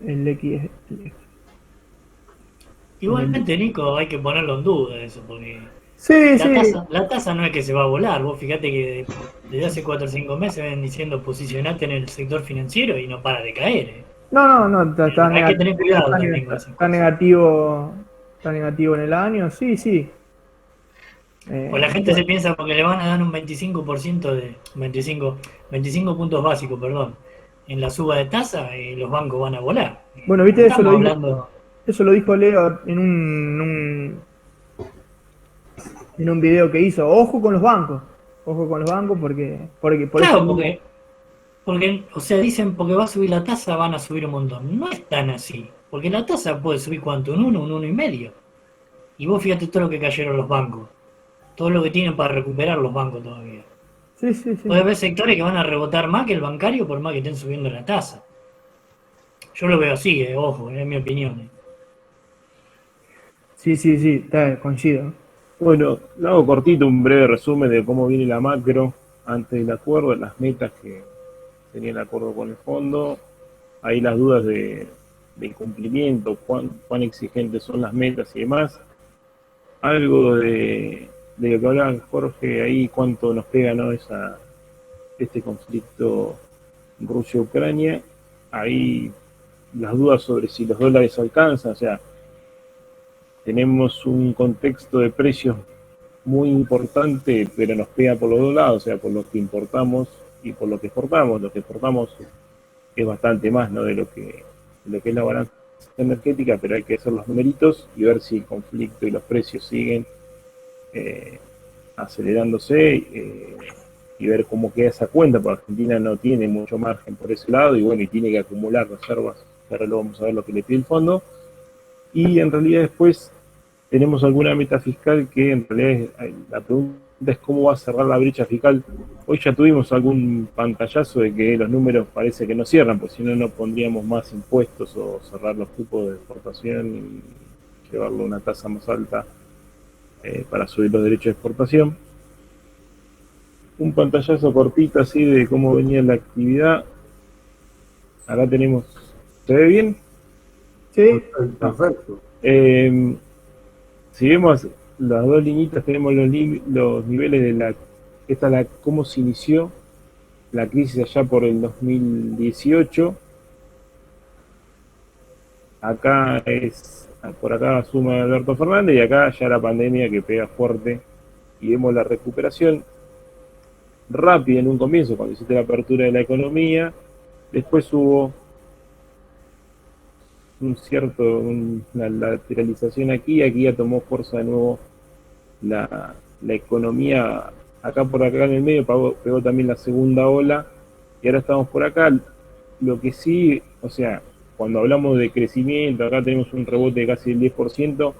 [SPEAKER 2] el X.
[SPEAKER 3] Igualmente, Nico, hay que ponerlo en duda eso, porque
[SPEAKER 2] sí,
[SPEAKER 3] la tasa no es que se va a volar. Vos fíjate que desde hace 4 o 5 meses ven diciendo posicionate en el sector financiero y no para de caer.
[SPEAKER 2] No,
[SPEAKER 3] hay que tener cuidado también con eso.
[SPEAKER 2] Está negativo en el año, sí.
[SPEAKER 3] Pues la gente se piensa porque le van a dar un 25% de 25 puntos básicos, en la suba de tasa, los bancos van a volar.
[SPEAKER 2] Bueno, viste, eso lo dijo Leo en un video que hizo. Ojo con los bancos porque
[SPEAKER 3] o sea, dicen porque va a subir la tasa van a subir un montón. No es tan así, porque la tasa puede subir ¿cuánto? Un 1,5. Y vos fíjate todo lo que cayeron los bancos, todo lo que tienen para recuperar los bancos todavía.
[SPEAKER 2] Sí.
[SPEAKER 3] Puede haber sectores que van a rebotar más que el bancario por más que estén subiendo la tasa. Yo lo veo así, ojo, es mi opinión.
[SPEAKER 2] Sí, coincido.
[SPEAKER 4] Bueno, lo hago cortito, un breve resumen de cómo viene la macro antes del acuerdo, las metas que tenía el acuerdo con el fondo. Ahí las dudas de cumplimiento, cuán exigentes son las metas y demás. Algo de lo que hablaba Jorge, ahí cuánto nos pega, ¿no?, este conflicto Rusia-Ucrania. Ahí las dudas sobre si los dólares alcanzan, o sea, tenemos un contexto de precios muy importante, pero nos pega por los dos lados, o sea, por lo que importamos y por lo que exportamos. Lo que exportamos es bastante más, ¿no?, de lo que es la balanza energética, pero hay que hacer los numeritos y ver si el conflicto y los precios siguen acelerándose, y ver cómo queda esa cuenta, porque Argentina no tiene mucho margen por ese lado, y bueno, y tiene que acumular reservas, ahora lo vamos a ver lo que le pide el fondo. Y en realidad después tenemos alguna meta fiscal que en realidad la pregunta es cómo va a cerrar la brecha fiscal. Hoy ya tuvimos algún pantallazo de que los números parece que no cierran, pues si no, no pondríamos más impuestos o cerrar los cupos de exportación y llevarlo a una tasa más alta para subir los derechos de exportación. Un pantallazo cortito así de cómo venía la actividad. Acá tenemos, ¿se ve bien?
[SPEAKER 2] Sí.
[SPEAKER 1] Perfecto.
[SPEAKER 4] Si vemos las dos liñitas, tenemos los niveles de esta es cómo se inició la crisis allá por el 2018. Acá por acá suma Alberto Fernández, y acá ya la pandemia que pega fuerte, y vemos la recuperación rápida en un comienzo cuando hiciste la apertura de la economía. Después hubo una lateralización aquí ya tomó fuerza de nuevo la economía. Acá en el medio pegó también la segunda ola, y ahora estamos por acá. Lo que sí, o sea, cuando hablamos de crecimiento, acá tenemos un rebote de casi el 10%,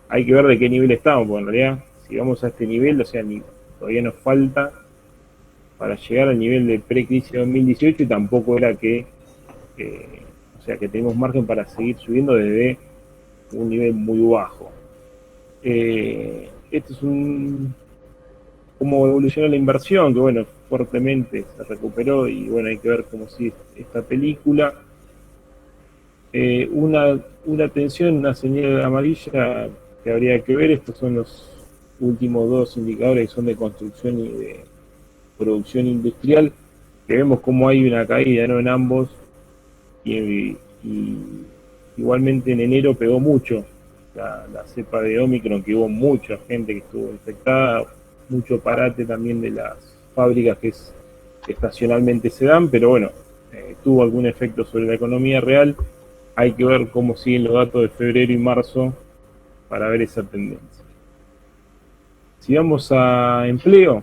[SPEAKER 4] hay que ver de qué nivel estamos, porque en realidad, si vamos a este nivel, o sea, todavía nos falta para llegar al nivel de pre-crisis de 2018, y tampoco era o sea, que tenemos margen para seguir subiendo desde un nivel muy bajo. Esto es cómo evolucionó la inversión, que bueno, fuertemente se recuperó, y bueno, hay que ver cómo sigue esta película. Una tensión, una señal amarilla que habría que ver. Estos son los últimos dos indicadores que son de construcción y de producción industrial, que vemos cómo hay una caída, ¿no?, en ambos, y igualmente en enero pegó mucho la cepa de Omicron, que hubo mucha gente que estuvo infectada, mucho parate también de las fábricas que estacionalmente se dan, pero bueno, tuvo algún efecto sobre la economía real. Hay que ver cómo siguen los datos de febrero y marzo para ver esa tendencia. Si vamos a empleo,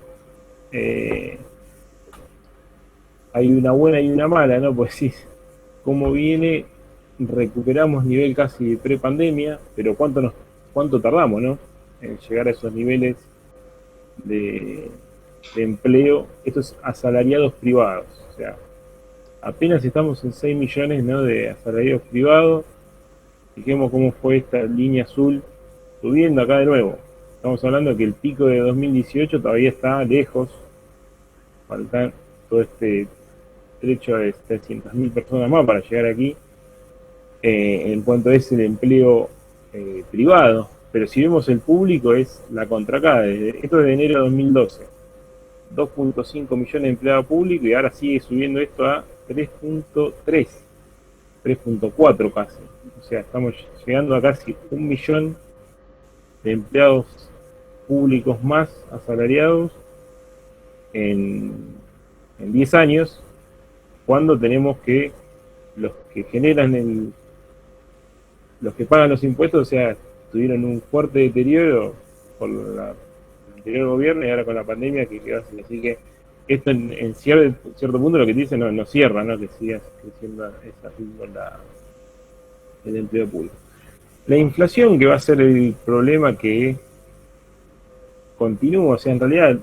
[SPEAKER 4] hay una buena y una mala, ¿no? Pues sí, cómo viene, recuperamos nivel casi de prepandemia, pero cuánto tardamos, ¿no?, en llegar a esos niveles de empleo. Estos asalariados privados, o sea, apenas estamos en 6 millones, ¿no?, de asalariados privados. Fijemos cómo fue esta línea azul subiendo acá de nuevo. Estamos hablando que el pico de 2018 todavía está lejos, faltan todo este trecho de 300.000 personas más para llegar aquí, en cuanto es el empleo privado. Pero si vemos el público, es la contracada. Esto es de enero de 2012, 2.5 millones de empleados públicos, y ahora sigue subiendo esto a 3.3, 3.4 casi. O sea, estamos llegando a casi 1 millón de empleados públicos más asalariados en 10 años, cuando tenemos que los que generan los que pagan los impuestos, o sea, tuvieron un fuerte deterioro por el anterior gobierno, y ahora con la pandemia que quedó así. Así que esto en cierto punto lo que dice no cierra, ¿no?, que siga creciendo ese ritmo el empleo público. La inflación, que va a ser el problema que continúa, o sea, en realidad,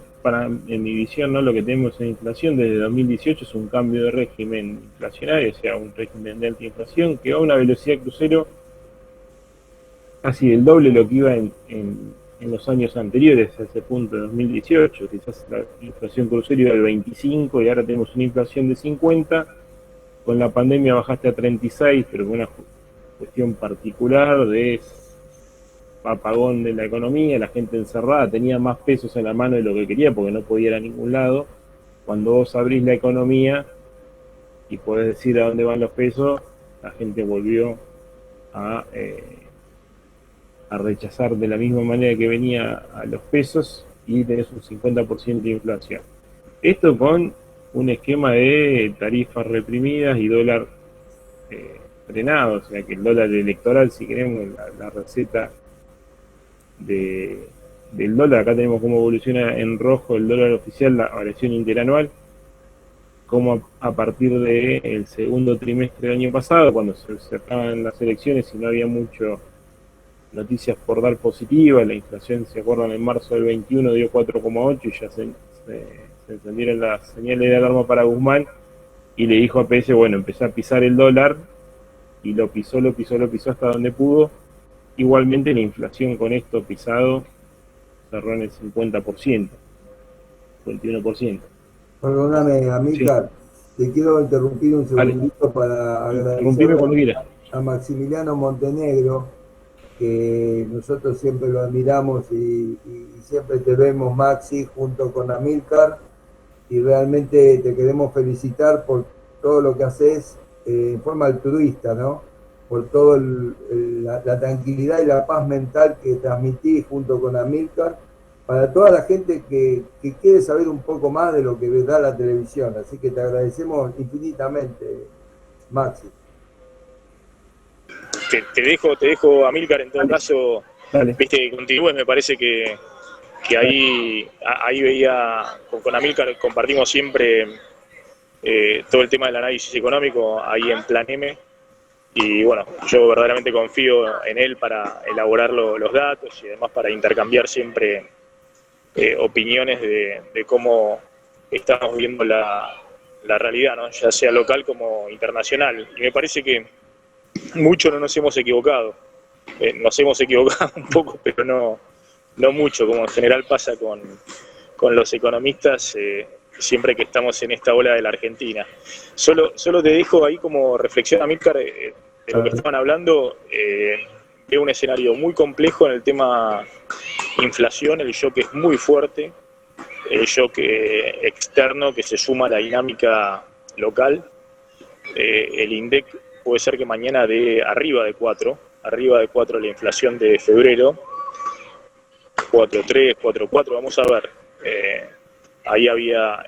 [SPEAKER 4] en mi visión, ¿no?, lo que tenemos en inflación desde 2018 es un cambio de régimen inflacionario, o sea, un régimen de alta inflación que va a una velocidad crucero casi el doble de lo que iba en los años anteriores a ese punto de 2018. Quizás la inflación crucero iba del 25 y ahora tenemos una inflación de 50. Con la pandemia bajaste a 36, pero con una cuestión particular de apagón de la economía, la gente encerrada, tenía más pesos en la mano de lo que quería porque no podía ir a ningún lado. Cuando vos abrís la economía y podés decir a dónde van los pesos, la gente volvió a a rechazar de la misma manera que venía a los pesos y tenés un 50% de inflación. Esto con un esquema de tarifas reprimidas y dólar frenado, o sea que el dólar electoral, si queremos, la receta del dólar, acá tenemos cómo evoluciona en rojo el dólar oficial, la variación interanual, como a partir del segundo trimestre del año pasado, cuando se acercaban las elecciones y no había mucho noticias por dar positivas, la inflación, se acuerdan, en marzo del 21 dio 4,8 y ya se encendieron las señales de alarma para Guzmán y le dijo a PS, bueno, empezó a pisar el dólar y lo pisó hasta donde pudo. Igualmente la inflación con esto pisado cerró en el 50%, 51%.
[SPEAKER 1] Perdóname, Amílcar, te quiero interrumpir un segundito para agradecer a Maximiliano Montenegro, que nosotros siempre lo admiramos y siempre te vemos, Maxi, junto con Amílcar, y realmente te queremos felicitar por todo lo que haces en forma altruista, ¿no? Por toda la tranquilidad y la paz mental que transmitís junto con Amílcar, para toda la gente que quiere saber un poco más de lo que da la televisión. Así que te agradecemos infinitamente, Maxi.
[SPEAKER 5] Te dejo, Amílcar, en todo caso, viste, que continúes. Me parece que ahí veía, con Amílcar compartimos siempre todo el tema del análisis económico ahí en Plan M. Y bueno, yo verdaderamente confío en él para elaborar los datos y además para intercambiar siempre opiniones de cómo estamos viendo la realidad, ¿no? Ya sea local como internacional. Y me parece que mucho no nos hemos equivocado. Nos hemos equivocado un poco, pero no mucho, como en general pasa con los economistas siempre que estamos en esta ola de la Argentina. Solo te dejo ahí como reflexión, Amílcar, de lo que estaban hablando. Es un escenario muy complejo en el tema inflación, el shock es muy fuerte, el shock externo que se suma a la dinámica local. El INDEC puede ser que mañana dé arriba de 4 la inflación de febrero, 4,3, 4,4, vamos a ver. Ahí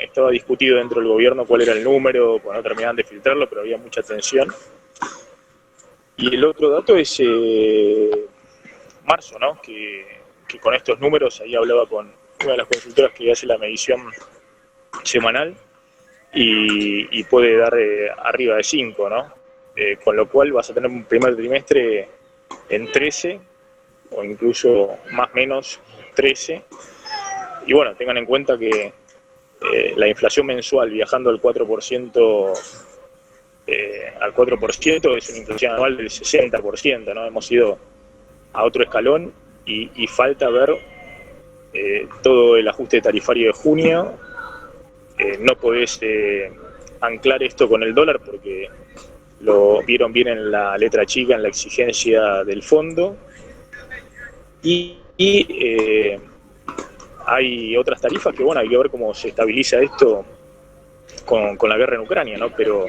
[SPEAKER 5] estaba discutido dentro del gobierno cuál era el número, no terminaban de filtrarlo, pero había mucha tensión. Y el otro dato es marzo, ¿no? Que con estos números, ahí hablaba con una de las consultoras que hace la medición semanal y puede dar arriba de 5, ¿no? Con lo cual vas a tener un primer trimestre en 13 o incluso más o menos 13. Y bueno, tengan en cuenta que la inflación mensual viajando al 4%, es una inflación anual del 60%, ¿no? Hemos ido a otro escalón y falta ver todo el ajuste tarifario de junio. No podés anclar esto con el dólar porque lo vieron bien en la letra chica, en la exigencia del fondo. Y hay otras tarifas que, bueno, hay que ver cómo se estabiliza esto con la guerra en Ucrania, ¿no? Pero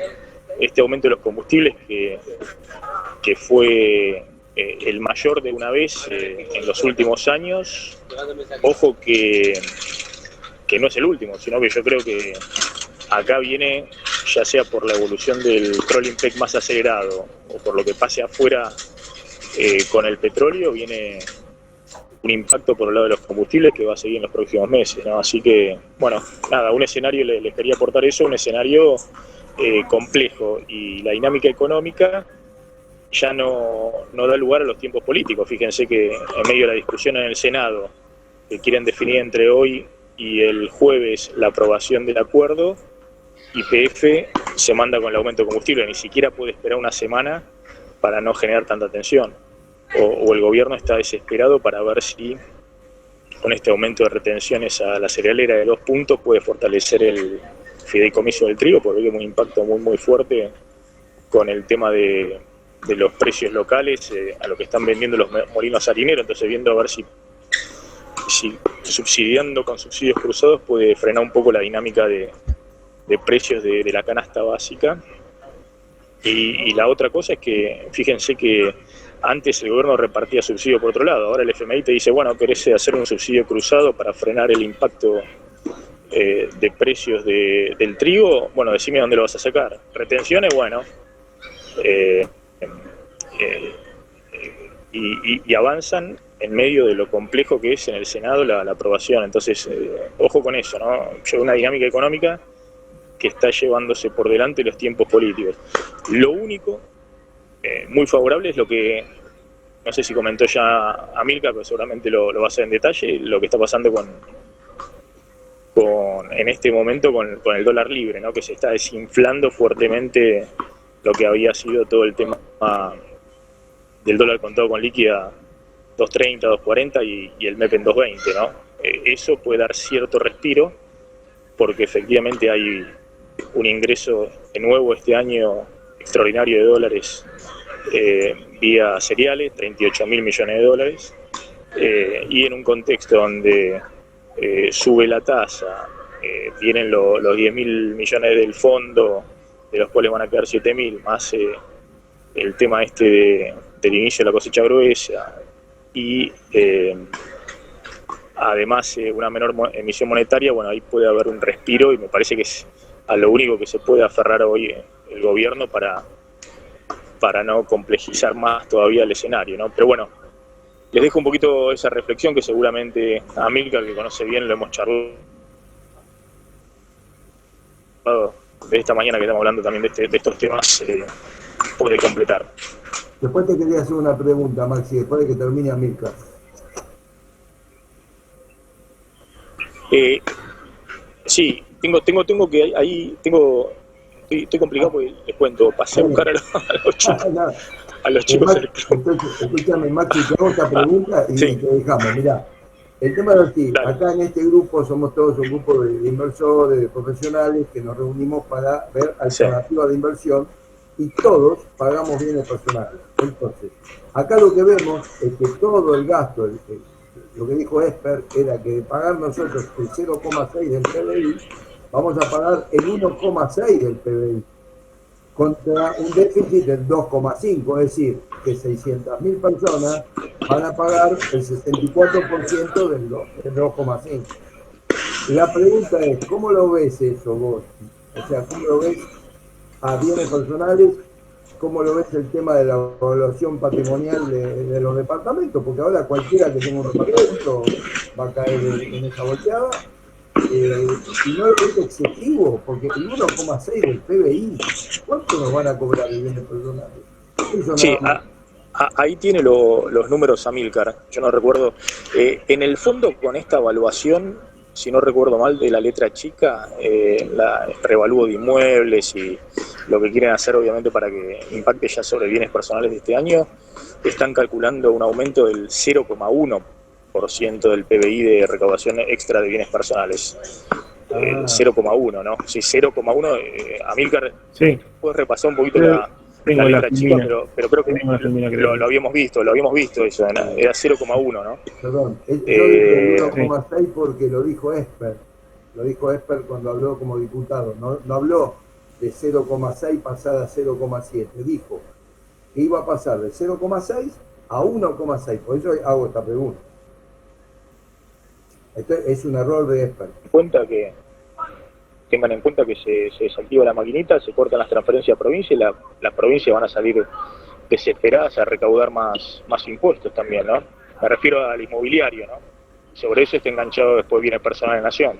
[SPEAKER 5] este aumento de los combustibles que fue el mayor de una vez en los últimos años, ojo que no es el último, sino que yo creo que acá viene, ya sea por la evolución del crawling peg más acelerado o por lo que pase afuera con el petróleo, viene un impacto por el lado de los combustibles que va a seguir en los próximos meses, ¿no? Así que, bueno, nada, un escenario, les quería aportar eso, un escenario complejo, y la dinámica económica ya no da lugar a los tiempos políticos. Fíjense que en medio de la discusión en el Senado, que quieren definir entre hoy y el jueves la aprobación del acuerdo, YPF se manda con el aumento de combustible, ni siquiera puede esperar una semana para no generar tanta tensión. O el gobierno está desesperado para ver si con este aumento de retenciones a la cerealera de 2 puntos puede fortalecer el fideicomiso del trigo, porque hay un impacto muy fuerte con el tema de los precios locales a lo que están vendiendo los molinos harineros. Entonces, viendo a ver si subsidiando con subsidios cruzados puede frenar un poco la dinámica de precios de la canasta básica. Y la otra cosa es que, fíjense que antes el gobierno repartía subsidio por otro lado, ahora el FMI te dice, bueno, querés hacer un subsidio cruzado para frenar el impacto de precios del trigo, bueno, decime dónde lo vas a sacar. Retenciones, bueno, y avanzan en medio de lo complejo que es en el Senado la aprobación. Entonces, ojo con eso, ¿no? Lleva una dinámica económica que está llevándose por delante los tiempos políticos. Lo único muy favorable es lo que, no sé si comentó ya Amilcar, pero seguramente lo va a hacer en detalle, lo que está pasando en este momento con el dólar libre, ¿no? Que se está desinflando fuertemente lo que había sido todo el tema del dólar contado con líquida 2.30, 2.40 y el MEP en 2.20, ¿no? Eso puede dar cierto respiro porque efectivamente hay un ingreso de nuevo este año extraordinario de dólares vía cereales, 38.000 millones de dólares, y en un contexto donde sube la tasa, vienen los 10.000 millones del fondo, de los cuales van a quedar 7.000, más el tema del inicio de la cosecha gruesa, y además una menor emisión monetaria, bueno, ahí puede haber un respiro y me parece que es a lo único que se puede aferrar hoy el gobierno para no complejizar más todavía el escenario, ¿no? Pero bueno, les dejo un poquito esa reflexión que seguramente Amilcar, que conoce bien, lo hemos charlado de esta mañana que estamos hablando también de estos temas, puede completar.
[SPEAKER 1] Después te quería hacer una pregunta, Maxi, después de que termine Amilcar.
[SPEAKER 5] Sí, estoy complicado porque les cuento, pasé a buscar a los chicos
[SPEAKER 1] Entonces, escúchame, Maxi, te hago esta pregunta y
[SPEAKER 5] sí.
[SPEAKER 1] te dejamos. Mirá, el tema es así, acá en este grupo somos todos un grupo de inversores, de profesionales que nos reunimos para ver alternativas de inversión y todos pagamos bienes personales. Entonces, acá lo que vemos es que todo el gasto, lo que dijo Esper, era que de pagar nosotros el 0,6 del PBI, vamos a pagar el 1,6 del PBI, contra un déficit del 2,5, es decir, que 600.000 personas van a pagar el 64% del 2,5. La pregunta es, ¿cómo lo ves eso vos? O sea, ¿cómo lo ves a bienes personales? ¿Cómo lo ves el tema de la evaluación patrimonial de los departamentos? Porque ahora cualquiera que tenga un departamento va a caer en esa volteada. Y no lo ves excesivo, porque el 1,6 del PBI, ¿cuánto nos van a cobrar de bienes personales?
[SPEAKER 5] Sí, ahí tiene los números Amilcar, yo no recuerdo. En el fondo, con esta evaluación, si no recuerdo mal, de la letra chica, la revalúo de inmuebles y lo que quieren hacer obviamente para que impacte ya sobre bienes personales de este año, están calculando un aumento del 0,1% del PBI de recaudación extra de bienes personales. 0,1, ¿no? Sí, 0,1. Amilcar,
[SPEAKER 4] sí.
[SPEAKER 5] puedes repasar un poquito la letra chica, pero creo que lo habíamos visto eso, era 0,1, ¿no?
[SPEAKER 1] Perdón, yo dije 1,6 porque lo dijo Esper cuando habló como diputado, no habló de 0,6 pasar a 0,7, dijo que iba a pasar de 0,6 a 1,6, por eso hago esta pregunta. Esto es un error de Esper.
[SPEAKER 5] Tengan en cuenta que se desactiva la maquinita, se cortan las transferencias a provincia y las provincias van a salir desesperadas a recaudar más impuestos también, ¿no? Me refiero al inmobiliario, ¿no? Sobre eso está enganchado después bienes personales en Nación.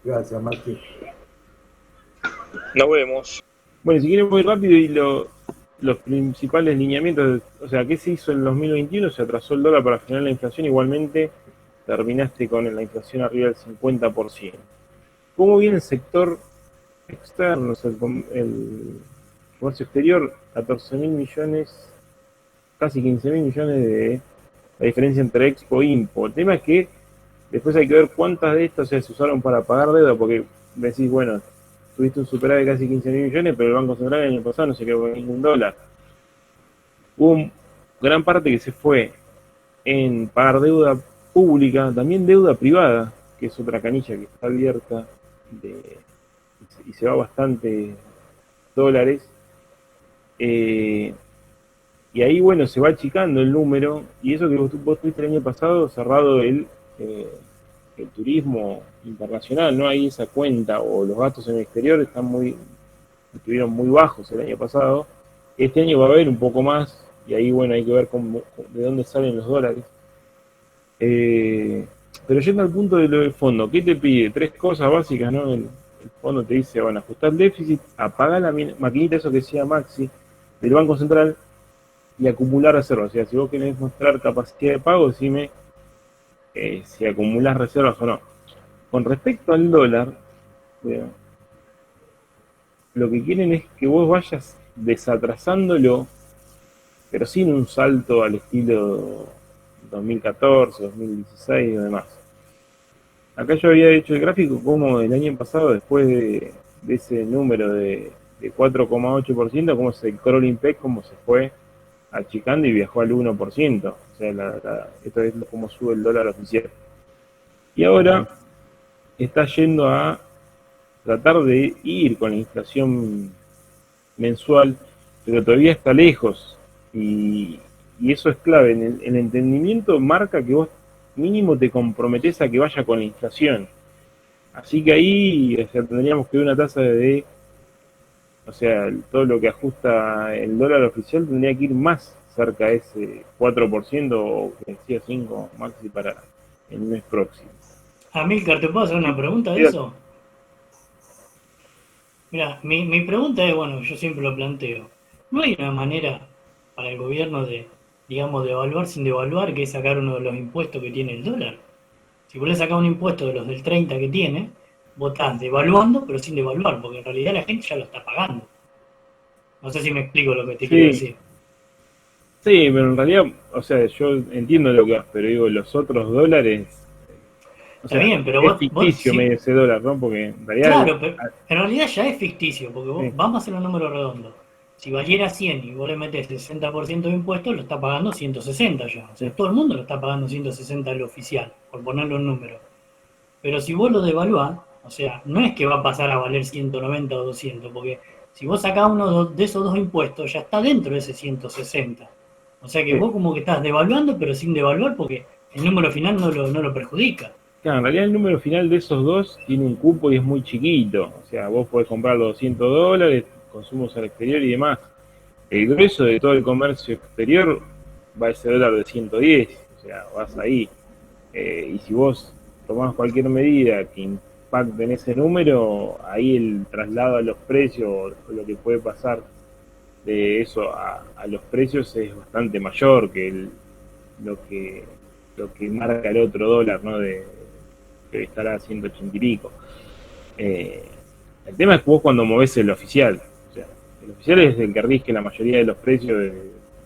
[SPEAKER 1] Gracias, Martín.
[SPEAKER 5] Nos vemos.
[SPEAKER 4] Bueno, si quieren muy rápido y los principales lineamientos, o sea, ¿qué se hizo en 2021? Se atrasó el dólar para frenar la inflación, igualmente terminaste con la inflación arriba del 50%. ¿Cómo viene el sector externo, o sea, el comercio exterior? 14.000 millones, casi 15.000 millones de la diferencia entre expo e impo. El tema es que después hay que ver cuántas de estas se usaron para pagar deuda, porque decís, bueno, tuviste un superávit de casi 15.000 millones, pero el Banco Central el año pasado no se quedó con ningún dólar. Hubo gran parte que se fue en pagar deuda pública, también deuda privada, que es otra canilla que está abierta y se va bastante dólares. Y Y ahí, bueno, se va achicando el número, y eso que vos tuviste el año pasado cerrado el turismo internacional, no hay esa cuenta, o los gastos en el exterior estuvieron muy bajos el año pasado. Este año va a haber un poco más, y ahí, bueno, hay que ver de dónde salen los dólares. Pero yendo al punto de lo del fondo, ¿qué te pide? Tres cosas básicas, ¿no? El fondo te dice, bueno, ajustar el déficit, apagar la maquinita, eso que decía Maxi, del Banco Central, y acumular reservas. O sea, si vos querés mostrar capacidad de pago, decime si acumulás reservas o no. Con respecto al dólar, lo que quieren es que vos vayas desatrasándolo, pero sin un salto al estilo 2014, 2016 y demás. Acá yo había hecho el gráfico como el año pasado, después de ese número de 4,8%, como el crawling peg, como se fue achicando y viajó al 1%. O sea, esto es como sube el dólar oficial. Y ahora está yendo a tratar de ir con la inflación mensual, pero todavía está lejos. Y eso es clave. El entendimiento marca que vos mínimo te comprometés a que vaya con la inflación. Así que ahí, o sea, tendríamos que ver una tasa o sea, todo lo que ajusta el dólar oficial tendría que ir más cerca de ese 4% o que decía 5 maxi para el mes próximo.
[SPEAKER 3] Amílcar, ¿te puedo hacer una pregunta de eso? Mira, mi pregunta es, bueno, yo siempre lo planteo. ¿No hay una manera para el gobierno de, digamos, de evaluar sin devaluar, que es sacar uno de los impuestos que tiene el dólar? Si vos le sacás un impuesto de los del 30 que tiene, vos estás devaluando, pero sin devaluar, porque en realidad la gente ya lo está pagando. No sé si me explico lo que te quiero decir.
[SPEAKER 4] Sí, pero en realidad, o sea, yo entiendo lo que vas, pero digo, los otros dólares... O sea,
[SPEAKER 3] está bien, pero
[SPEAKER 4] es ficticio medio ese dólar, ¿no? Porque en realidad...
[SPEAKER 3] Claro, pero en realidad ya es ficticio, porque vos, vamos a hacer un número redondo. Si valiera 100 y vos le metés 60% de impuestos, lo está pagando 160 ya. O sea, todo el mundo lo está pagando 160 al oficial, por ponerle un número. Pero si vos lo devaluás, o sea, no es que va a pasar a valer 190 o 200, porque si vos sacás uno de esos dos impuestos, ya está dentro de ese 160. O sea que vos como que estás devaluando, pero sin devaluar, porque el número final no lo perjudica.
[SPEAKER 4] Claro, en realidad el número final de esos dos tiene un cupo y es muy chiquito. O sea, vos podés comprar los $200, consumos al exterior y demás. El grueso de todo el comercio exterior va a ese dólar de 110. O sea, vas ahí. Y si vos tomás cualquier medida que impacte en ese número, ahí el traslado a los precios o lo que puede pasar de eso a los precios es bastante mayor que lo que marca el otro dólar, ¿no? Que estará a 180 y pico. El tema es que vos cuando movés el oficial, o sea, el oficial es el que rige la mayoría de los precios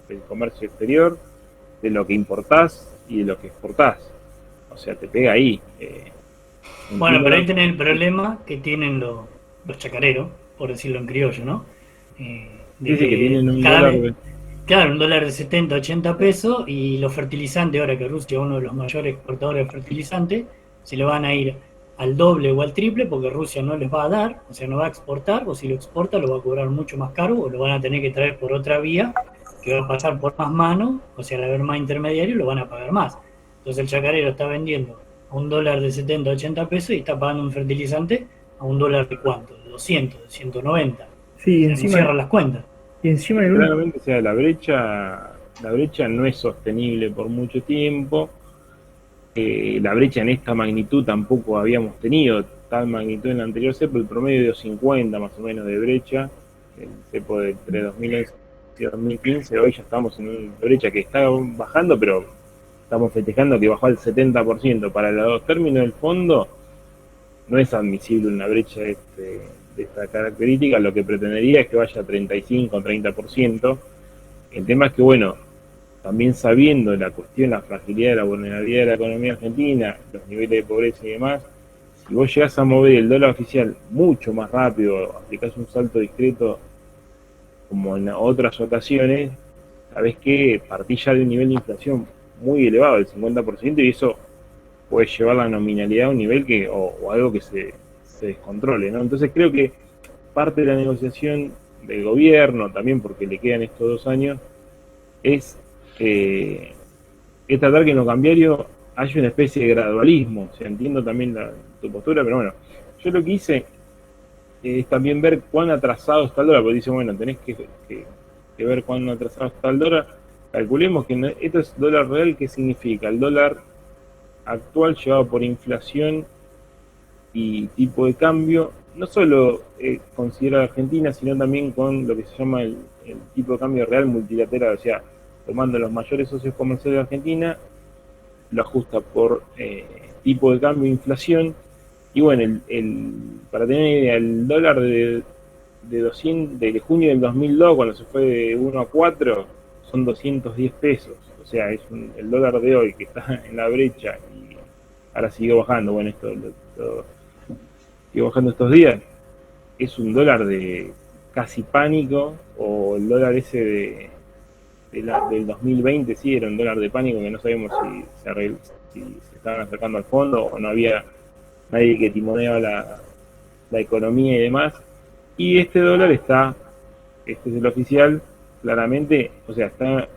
[SPEAKER 4] del comercio exterior, de lo que importás y de lo que exportás. O sea, te pega ahí.
[SPEAKER 3] Bueno, pero ahí tenés el problema que tienen los chacareros, por decirlo en criollo, ¿no?
[SPEAKER 4] Dice que tienen un dólar
[SPEAKER 3] claro, un dólar de 70, 80 pesos, y los fertilizantes, ahora que Rusia es uno de los mayores exportadores de fertilizantes, se le van a ir al doble o al triple porque Rusia no les va a dar, o sea, no va a exportar, o si lo exporta lo va a cobrar mucho más caro, o lo van a tener que traer por otra vía, que va a pasar por más manos, o sea, al haber más intermediarios lo van a pagar más. Entonces el chacarero está vendiendo a un dólar de 70, 80 pesos y está pagando un fertilizante a un dólar de cuánto, de 200, de 190.
[SPEAKER 2] Sí,
[SPEAKER 3] o sea,
[SPEAKER 2] encima
[SPEAKER 3] no cierran las cuentas.
[SPEAKER 2] Y encima
[SPEAKER 4] claramente, o sea, la brecha no es sostenible por mucho tiempo. La brecha en esta magnitud tampoco habíamos tenido tal magnitud en la anterior cepo, el promedio de 250 más o menos de brecha, el cepo de entre 2011 y 2015, hoy ya estamos en una brecha que está bajando, pero estamos festejando que bajó al 70%. Para los dos términos del fondo no es admisible una brecha de esta característica, lo que pretendería es que vaya a 35 o 30%. El tema es que, bueno, también sabiendo la cuestión, la fragilidad, la vulnerabilidad de la economía argentina, los niveles de pobreza y demás, si vos llegás a mover el dólar oficial mucho más rápido, aplicás un salto discreto como en otras ocasiones, sabés que partís ya de un nivel de inflación muy elevado, del 50%, y eso puede llevar la nominalidad a un nivel o algo que se descontrole, ¿no? Entonces creo que parte de la negociación del gobierno, también porque le quedan estos 2 años, es, es tratar que en lo cambiario haya una especie de gradualismo. O sea, entiendo también tu postura, pero bueno, yo lo que hice es también ver cuán atrasado está el dólar, porque dice, bueno, tenés que ver cuán atrasado está el dólar. Calculemos que esto es dólar real. ¿Qué significa? El dólar actual llevado por inflación y tipo de cambio, no solo considera Argentina, sino también con lo que se llama el tipo de cambio real multilateral, o sea, tomando los mayores socios comerciales de Argentina, lo ajusta por tipo de cambio e inflación. Y bueno, para tener una idea, el dólar de junio del 2002, cuando se fue de 1 a 4, son 210 pesos. O sea, es el dólar de hoy que está en la brecha y ahora sigue bajando. Bueno, esto sigue bajando estos días. Es un dólar de casi pánico, o el dólar ese del 2020, sí, era un dólar de pánico que no sabemos si se estaban acercando al fondo o no había nadie que timoneaba la economía y demás. Y este dólar este es el oficial, claramente, o sea, está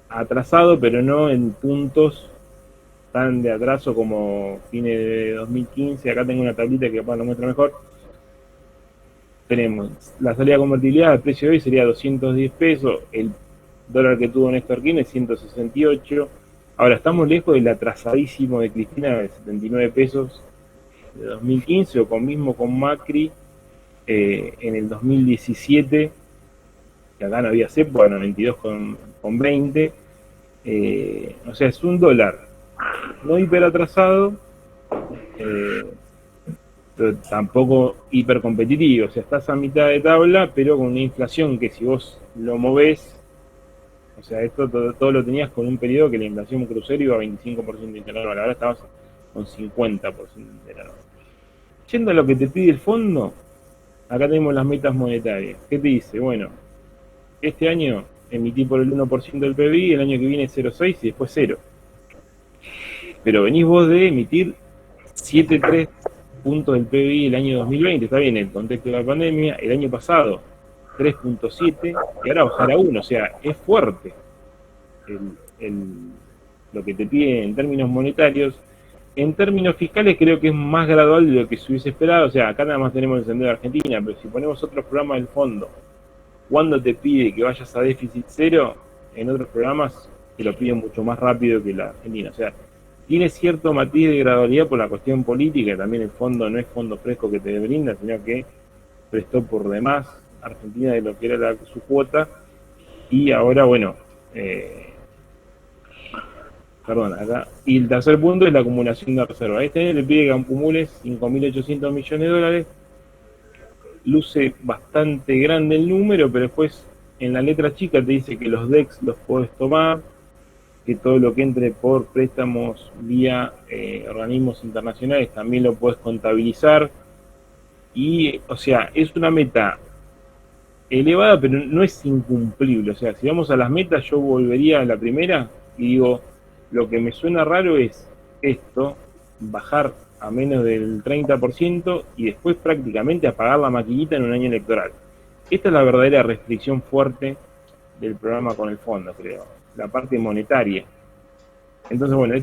[SPEAKER 4] atrasado, pero no en puntos tan de atraso como fines de 2015. Acá tengo una tablita que capaz lo muestra mejor. Tenemos la salida de convertibilidad, el precio de hoy sería 210 pesos, el dólar que tuvo Néstor Kirchner 168. Ahora estamos lejos del atrasadísimo de Cristina de 79 pesos de 2015, o mismo con Macri en el 2017, que acá no había cepo, bueno, 92 con 20. O sea, es un dólar no hiper atrasado, pero tampoco hiper competitivo. O sea, estás a mitad de tabla, pero con una inflación que si vos lo movés, o sea, esto todo lo tenías con un periodo que la inflación crucero iba a 25% interanual, ahora estabas con 50% interanual. Yendo a lo que te pide el fondo, acá tenemos las metas monetarias. ¿Qué te dice? Bueno, este año emití por el 1% del PBI, el año que viene 0,6 y después 0. Pero venís vos de emitir 7,3 puntos del PBI el año 2020, está bien, en el contexto de la pandemia. El año pasado 3,7 y ahora bajar a 1, o sea, es fuerte lo que te pide en términos monetarios. En términos fiscales creo que es más gradual de lo que se hubiese esperado. O sea, acá nada más tenemos el sendero de Argentina, pero si ponemos otros programas del fondo, cuando te pide que vayas a déficit cero, en otros programas te lo piden mucho más rápido que la Argentina. O sea, tiene cierto matiz de gradualidad por la cuestión política. También el fondo no es fondo fresco que te brinda, sino que prestó por demás Argentina de lo que era su cuota. Y ahora, bueno, acá. Y el tercer punto es la acumulación de reserva. Este año le pide que acumules 5.800 millones de dólares. Luce bastante grande el número, pero después en la letra chica te dice que los DEX los podés tomar, que todo lo que entre por préstamos vía organismos internacionales también lo podés contabilizar. Y, o sea, es una meta elevada, pero no es incumplible. O sea, si vamos a las metas, yo volvería a la primera y digo, lo que me suena raro es esto, bajar a menos del 30% y después prácticamente apagar la maquinita en un año electoral. Esta es la verdadera restricción fuerte del programa con el fondo, creo, la parte monetaria. Entonces, bueno,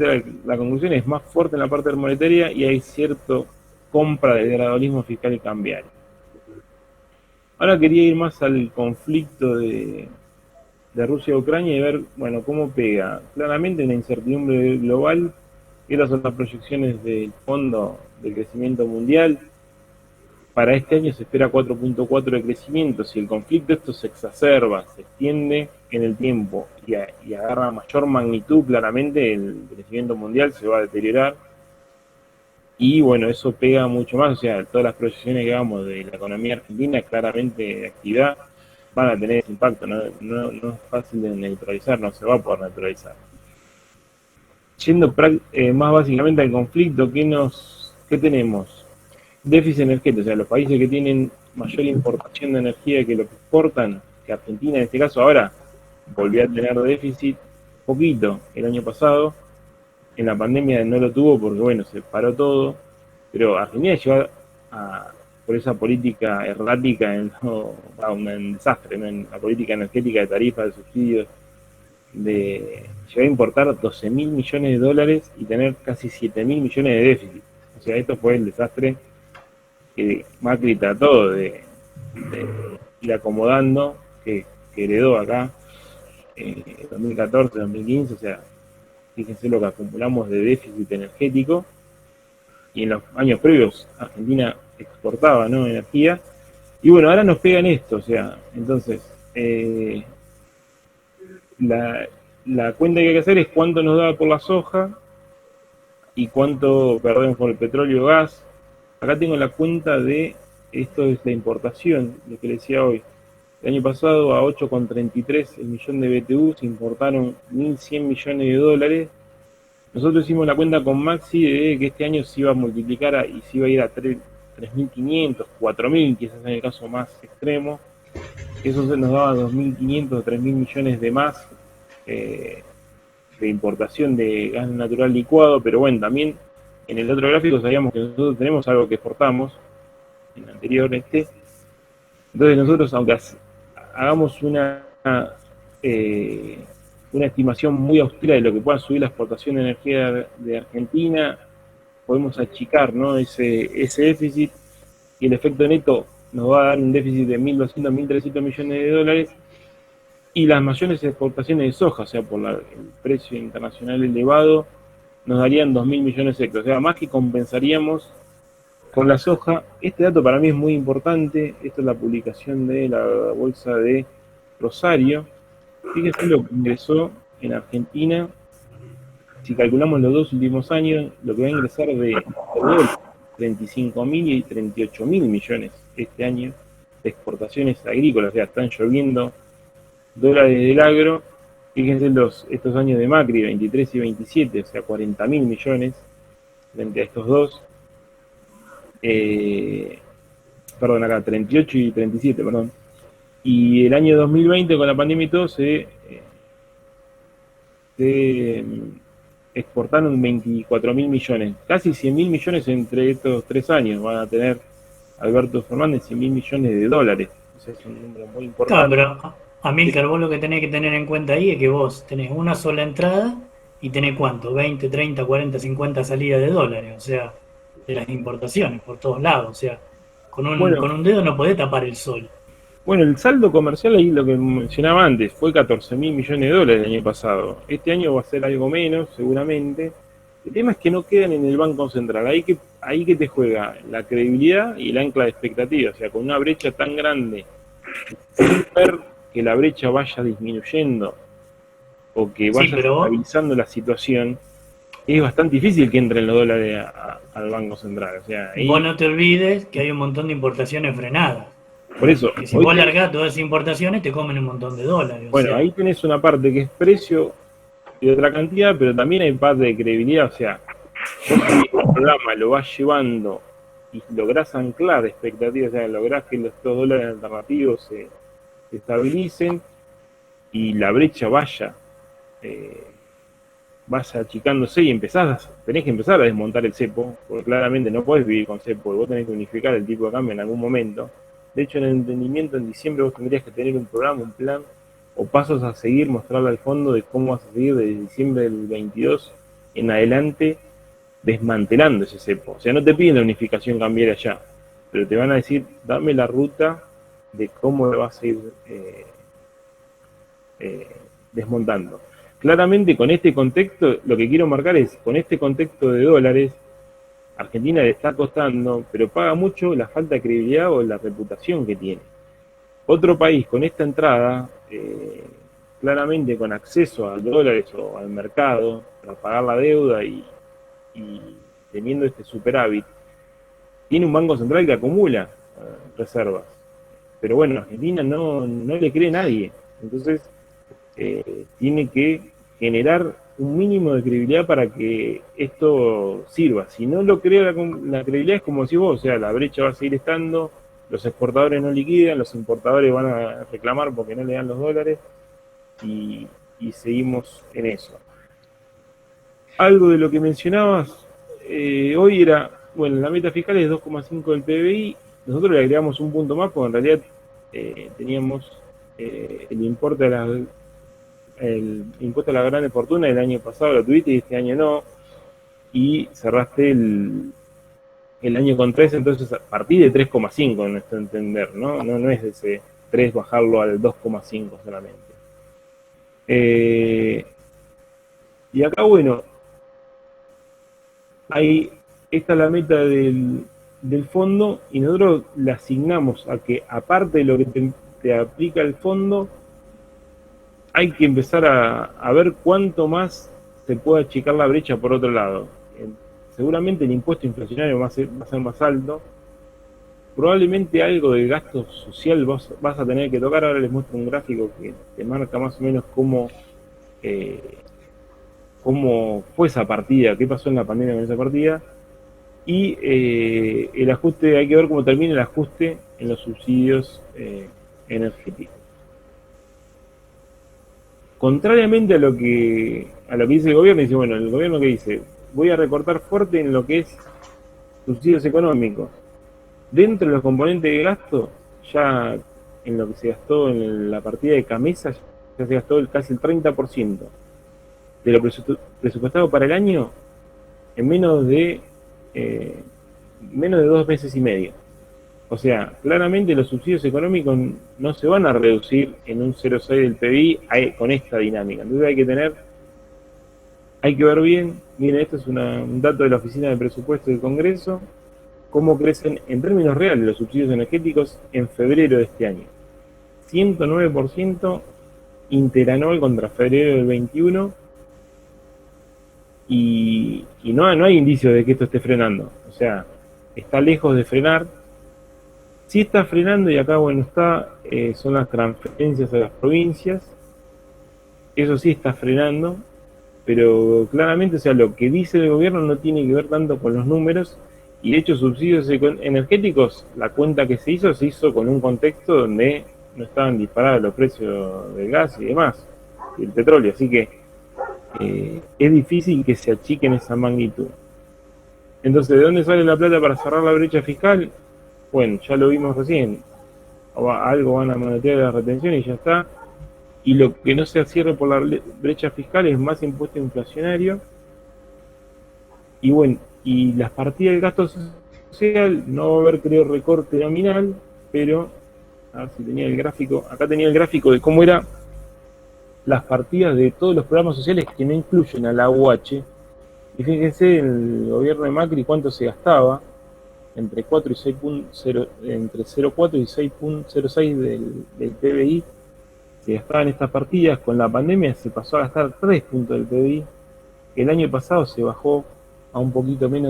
[SPEAKER 4] la conclusión es más fuerte en la parte monetaria y hay cierto compra del gradualismo fiscal y cambiario. Ahora quería ir más al conflicto de Rusia-Ucrania y ver, bueno, cómo pega. Claramente una incertidumbre global. Estas son las proyecciones del Fondo de Crecimiento Mundial. Para este año se espera 4.4 de crecimiento. Si el conflicto esto se exacerba, se extiende en el tiempo y agarra mayor magnitud, claramente el crecimiento mundial se va a deteriorar. Y bueno, eso pega mucho más. O sea, todas las proyecciones que hagamos de la economía argentina, claramente de actividad, van a tener ese impacto. No es fácil de neutralizar, no se va a poder neutralizar. Yendo más básicamente al conflicto, ¿qué tenemos? Déficit energético, o sea, los países que tienen mayor importación de energía que lo que exportan, que Argentina en este caso ahora volvió a tener déficit poquito el año pasado. En la pandemia no lo tuvo porque, bueno, se paró todo, pero Argentina llegó por esa política errática en un desastre, ¿no? En la política energética de tarifas, de subsidios, de llegar a importar 12.000 millones de dólares y tener casi 7.000 millones de déficit. O sea, esto fue el desastre que Macri trató de ir acomodando, que heredó acá en 2014, 2015, o sea, fíjense lo que acumulamos de déficit energético, y en los años previos Argentina exportaba, ¿no?, energía, y bueno, ahora nos pegan esto, o sea, entonces, la cuenta que hay que hacer es cuánto nos da por la soja y cuánto perdemos por el petróleo y gas. Acá tengo la cuenta de, esto es la importación, lo que les decía hoy. El año pasado a 8,33 el millón de BTU se importaron 1.100 millones de dólares. Nosotros hicimos la cuenta con Maxi de que este año se iba a multiplicar y se iba a ir a 3.500, 4.000, quizás en el caso más extremo. Eso nos daba 2.500 o 3.000 millones de más de importación de gas natural licuado, pero bueno, también en el otro gráfico sabíamos que nosotros tenemos algo que exportamos, en el anterior entonces nosotros, aunque hagamos una estimación muy austera de lo que pueda subir la exportación de energía de Argentina, podemos achicar, ¿no?, ese déficit, y el efecto neto nos va a dar un déficit de 1.200, 1.300 millones de dólares, y las mayores exportaciones de soja, o sea, por el precio internacional elevado, nos darían 2.000 millones extra, o sea, más que compensaríamos con la soja. Este dato para mí es muy importante, esto es la publicación de la bolsa de Rosario. Fíjense lo que ingresó en Argentina, si calculamos los 2 últimos años, lo que va a ingresar de 35.000 y 38.000 millones este año de exportaciones agrícolas, o sea, están lloviendo dólares del agro. Fíjense estos años de Macri, 23 y 27, o sea, 40.000 millones frente a estos dos. Perdón, acá, 38 y 37, perdón. Y el año 2020, con la pandemia y todo, se exportaron 24.000 millones. Casi 100.000 millones entre estos 3 años van a tener Alberto Fernández, 100.000 millones de dólares. O sea, es un número muy importante.
[SPEAKER 3] Claro, pero Amílcar, vos lo que tenés que tener en cuenta ahí es que vos tenés una sola entrada y tenés ¿cuánto? 20, 30, 40, 50 salidas de dólares, o sea, de las importaciones por todos lados, o sea, con un dedo no podés tapar el sol.
[SPEAKER 4] Bueno, el saldo comercial, ahí lo que mencionaba antes, fue 14.000 millones de dólares el año pasado. Este año va a ser algo menos, seguramente. El tema es que no quedan en el Banco Central. Ahí que te juega la credibilidad y el ancla de expectativa. O sea, con una brecha tan grande, sin ver que la brecha vaya disminuyendo o que vaya estabilizando la situación, es bastante difícil que entren los dólares al Banco Central. O sea, ahí...
[SPEAKER 3] Vos no te olvides que hay un montón de importaciones frenadas.
[SPEAKER 4] Por eso,
[SPEAKER 3] que si vos largás todas esas importaciones, te comen un montón de dólares.
[SPEAKER 4] Bueno, ahí tenés una parte que es precio y otra cantidad, pero también hay parte de credibilidad. O sea, vos si el programa lo vas llevando y lográs anclar expectativas, o sea, lográs que los dólares alternativos se estabilicen y la brecha vaya achicándose y tenés que empezar a desmontar el cepo, porque claramente no podés vivir con cepo, vos tenés que unificar el tipo de cambio en algún momento. De hecho, en el entendimiento en diciembre vos tendrías que tener un programa, un plan o pasos a seguir, mostrarle al fondo de cómo vas a seguir desde diciembre del 22 en adelante desmantelando ese cepo. O sea, no te piden la unificación cambiaria ya, pero te van a decir, dame la ruta de cómo lo vas a ir desmontando. Claramente con este contexto, lo que quiero marcar es, con este contexto de dólares, Argentina le está costando, pero paga mucho la falta de credibilidad o la reputación que tiene. Otro país con esta entrada, claramente con acceso a dólares o al mercado para pagar la deuda y teniendo este superávit, tiene un banco central que acumula reservas. Pero bueno, Argentina no le cree nadie. Entonces, tiene que generar un mínimo de credibilidad para que esto sirva. Si no lo crea la credibilidad, es como si vos, o sea, la brecha va a seguir estando, los exportadores no liquidan, los importadores van a reclamar porque no le dan los dólares y seguimos en eso. Algo de lo que mencionabas hoy era, bueno, la meta fiscal es 2,5 del PBI, nosotros le agregamos un punto más porque en realidad teníamos el importe de las el impuesto a la gran fortuna el año pasado lo tuviste y este año no, y cerraste el año con 3, entonces a partir de 3,5 en nuestro entender, ¿no? No es de ese 3 bajarlo al 2,5 solamente. Y acá, bueno, esta es la meta del fondo y nosotros le asignamos a que aparte de lo que te aplica el fondo, hay que empezar a ver cuánto más se puede achicar la brecha por otro lado. Seguramente el impuesto inflacionario va a ser más alto. Probablemente algo del gasto social vas a tener que tocar. Ahora les muestro un gráfico que te marca más o menos cómo fue esa partida, qué pasó en la pandemia con esa partida. Y el ajuste, hay que ver cómo termina el ajuste en los subsidios energéticos. Contrariamente a lo que dice el gobierno, dice, bueno, el gobierno que dice, voy a recortar fuerte en lo que es subsidios económicos. Dentro de los componentes de gasto, ya en lo que se gastó en la partida de Camesa, ya se gastó casi el 30% de lo presupuestado para el año en menos de 2 meses y medio. O sea, claramente los subsidios económicos no se van a reducir en un 0,6 del PBI con esta dinámica. Entonces hay que ver bien, miren, esto es un dato de la Oficina de Presupuesto del Congreso, cómo crecen en términos reales los subsidios energéticos en febrero de este año. 109% interanual contra febrero del 21, y no hay indicios de que esto esté frenando. O sea, está lejos de frenar. Sí está frenando, y acá, bueno, son las transferencias a las provincias. Eso sí está frenando, pero claramente, o sea, lo que dice el gobierno no tiene que ver tanto con los números, y de hecho subsidios energéticos, la cuenta que se hizo con un contexto donde no estaban disparados los precios del gas y demás, y el petróleo, así que es difícil que se achiquen esa magnitud. Entonces, ¿de dónde sale la plata para cerrar la brecha fiscal? Bueno, ya lo vimos recién, algo van a manotear de la retención y ya está. Y lo que no se cierre por la brecha fiscal es más impuesto inflacionario. Y bueno, y las partidas del gasto social, no va a haber, creo, recorte nominal, pero, a ver si tenía el gráfico, acá tenía el gráfico de cómo eran las partidas de todos los programas sociales que no incluyen a la UH. Y fíjense, en el gobierno de Macri cuánto se gastaba, entre 4 y 6.0, entre 0,4 y 6.06 del PBI, se gastaban estas partidas. Con la pandemia se pasó a gastar 3 puntos del PBI. El año pasado se bajó a un poquito más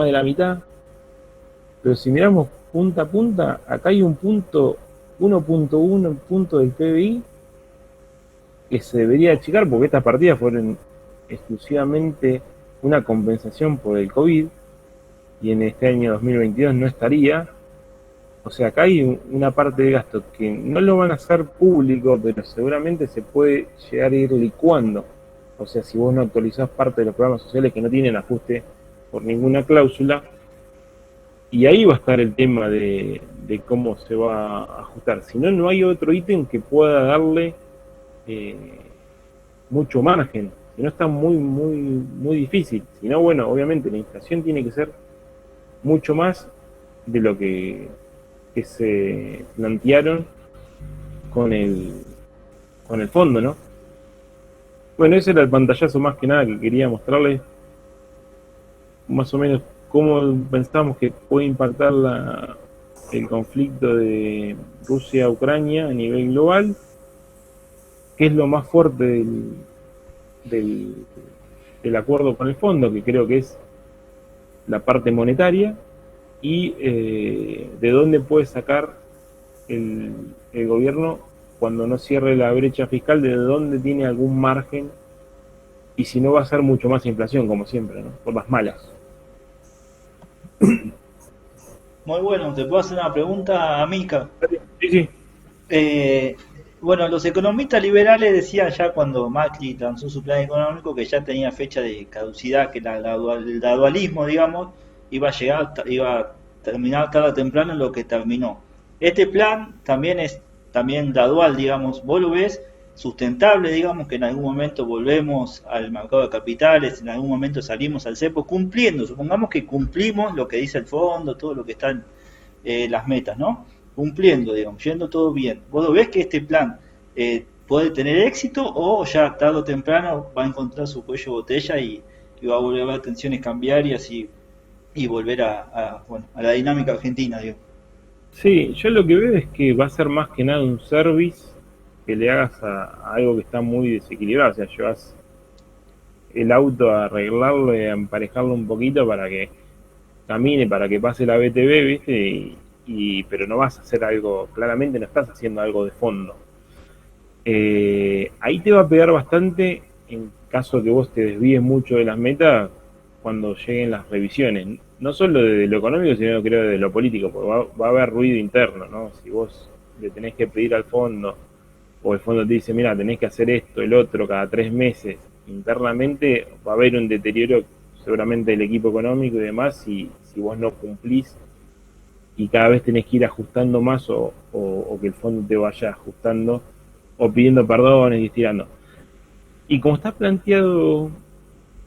[SPEAKER 4] de la mitad. Pero si miramos punta a punta, acá hay un punto, 1.1 punto del PBI que se debería achicar, porque estas partidas fueron exclusivamente una compensación por el COVID, y en este año 2022 no estaría. O sea, acá hay una parte de gasto que no lo van a hacer público, pero seguramente se puede llegar a ir licuando. O sea, si vos no actualizás parte de los programas sociales que no tienen ajuste por ninguna cláusula, y ahí va a estar el tema de cómo se va a ajustar. Si no, no hay otro ítem que pueda darle mucho margen. Si no, está muy difícil. Si no, bueno, obviamente la inflación tiene que ser mucho más de lo que se plantearon con el fondo, ¿no? Bueno, ese era el pantallazo más que nada que quería mostrarles, más o menos cómo pensamos que puede impactar el conflicto de Rusia-Ucrania a nivel global, qué es lo más fuerte del acuerdo con el fondo, que creo que es la parte monetaria, y de dónde puede sacar el gobierno cuando no cierre la brecha fiscal, de dónde tiene algún margen, y si no va a ser mucho más inflación, como siempre, ¿no? Por las malas.
[SPEAKER 6] Muy bueno, ¿te puedo hacer una pregunta, Milka?
[SPEAKER 4] Sí.
[SPEAKER 6] Bueno, los economistas liberales decían ya cuando Macri lanzó su plan económico que ya tenía fecha de caducidad, que el gradualismo, digamos, iba a terminar tarde o temprano en lo que terminó. Este plan también es gradual, digamos. ¿Vos lo ves sustentable, digamos, que en algún momento volvemos al mercado de capitales, en algún momento salimos al cepo, cumpliendo, supongamos que cumplimos lo que dice el fondo, todo lo que están las metas, ¿no? Cumpliendo, digamos, yendo todo bien. ¿Vos ves que este plan puede tener éxito o ya tarde o temprano va a encontrar su cuello de botella y va a volver a haber tensiones cambiarias y volver bueno, a la dinámica argentina, digo?
[SPEAKER 4] Sí, yo lo que veo es que va a ser más que nada un service que le hagas a algo que está muy desequilibrado. O sea, llevas el auto a arreglarlo y a emparejarlo un poquito para que camine, para que pase la BTV, ¿viste? Pero no vas a hacer algo, claramente no estás haciendo algo de fondo. Ahí te va a pegar bastante en caso que vos te desvíes mucho de las metas cuando lleguen las revisiones. No solo de lo económico, sino creo de lo político, porque va a haber ruido interno, ¿no? Si vos le tenés que pedir al fondo, o el fondo te dice, mira, tenés que hacer esto, el otro, cada 3 meses, internamente va a haber un deterioro seguramente del equipo económico y demás, si vos no cumplís y cada vez tenés que ir ajustando más o que el fondo te vaya ajustando o pidiendo perdones y estirando. Y como está planteado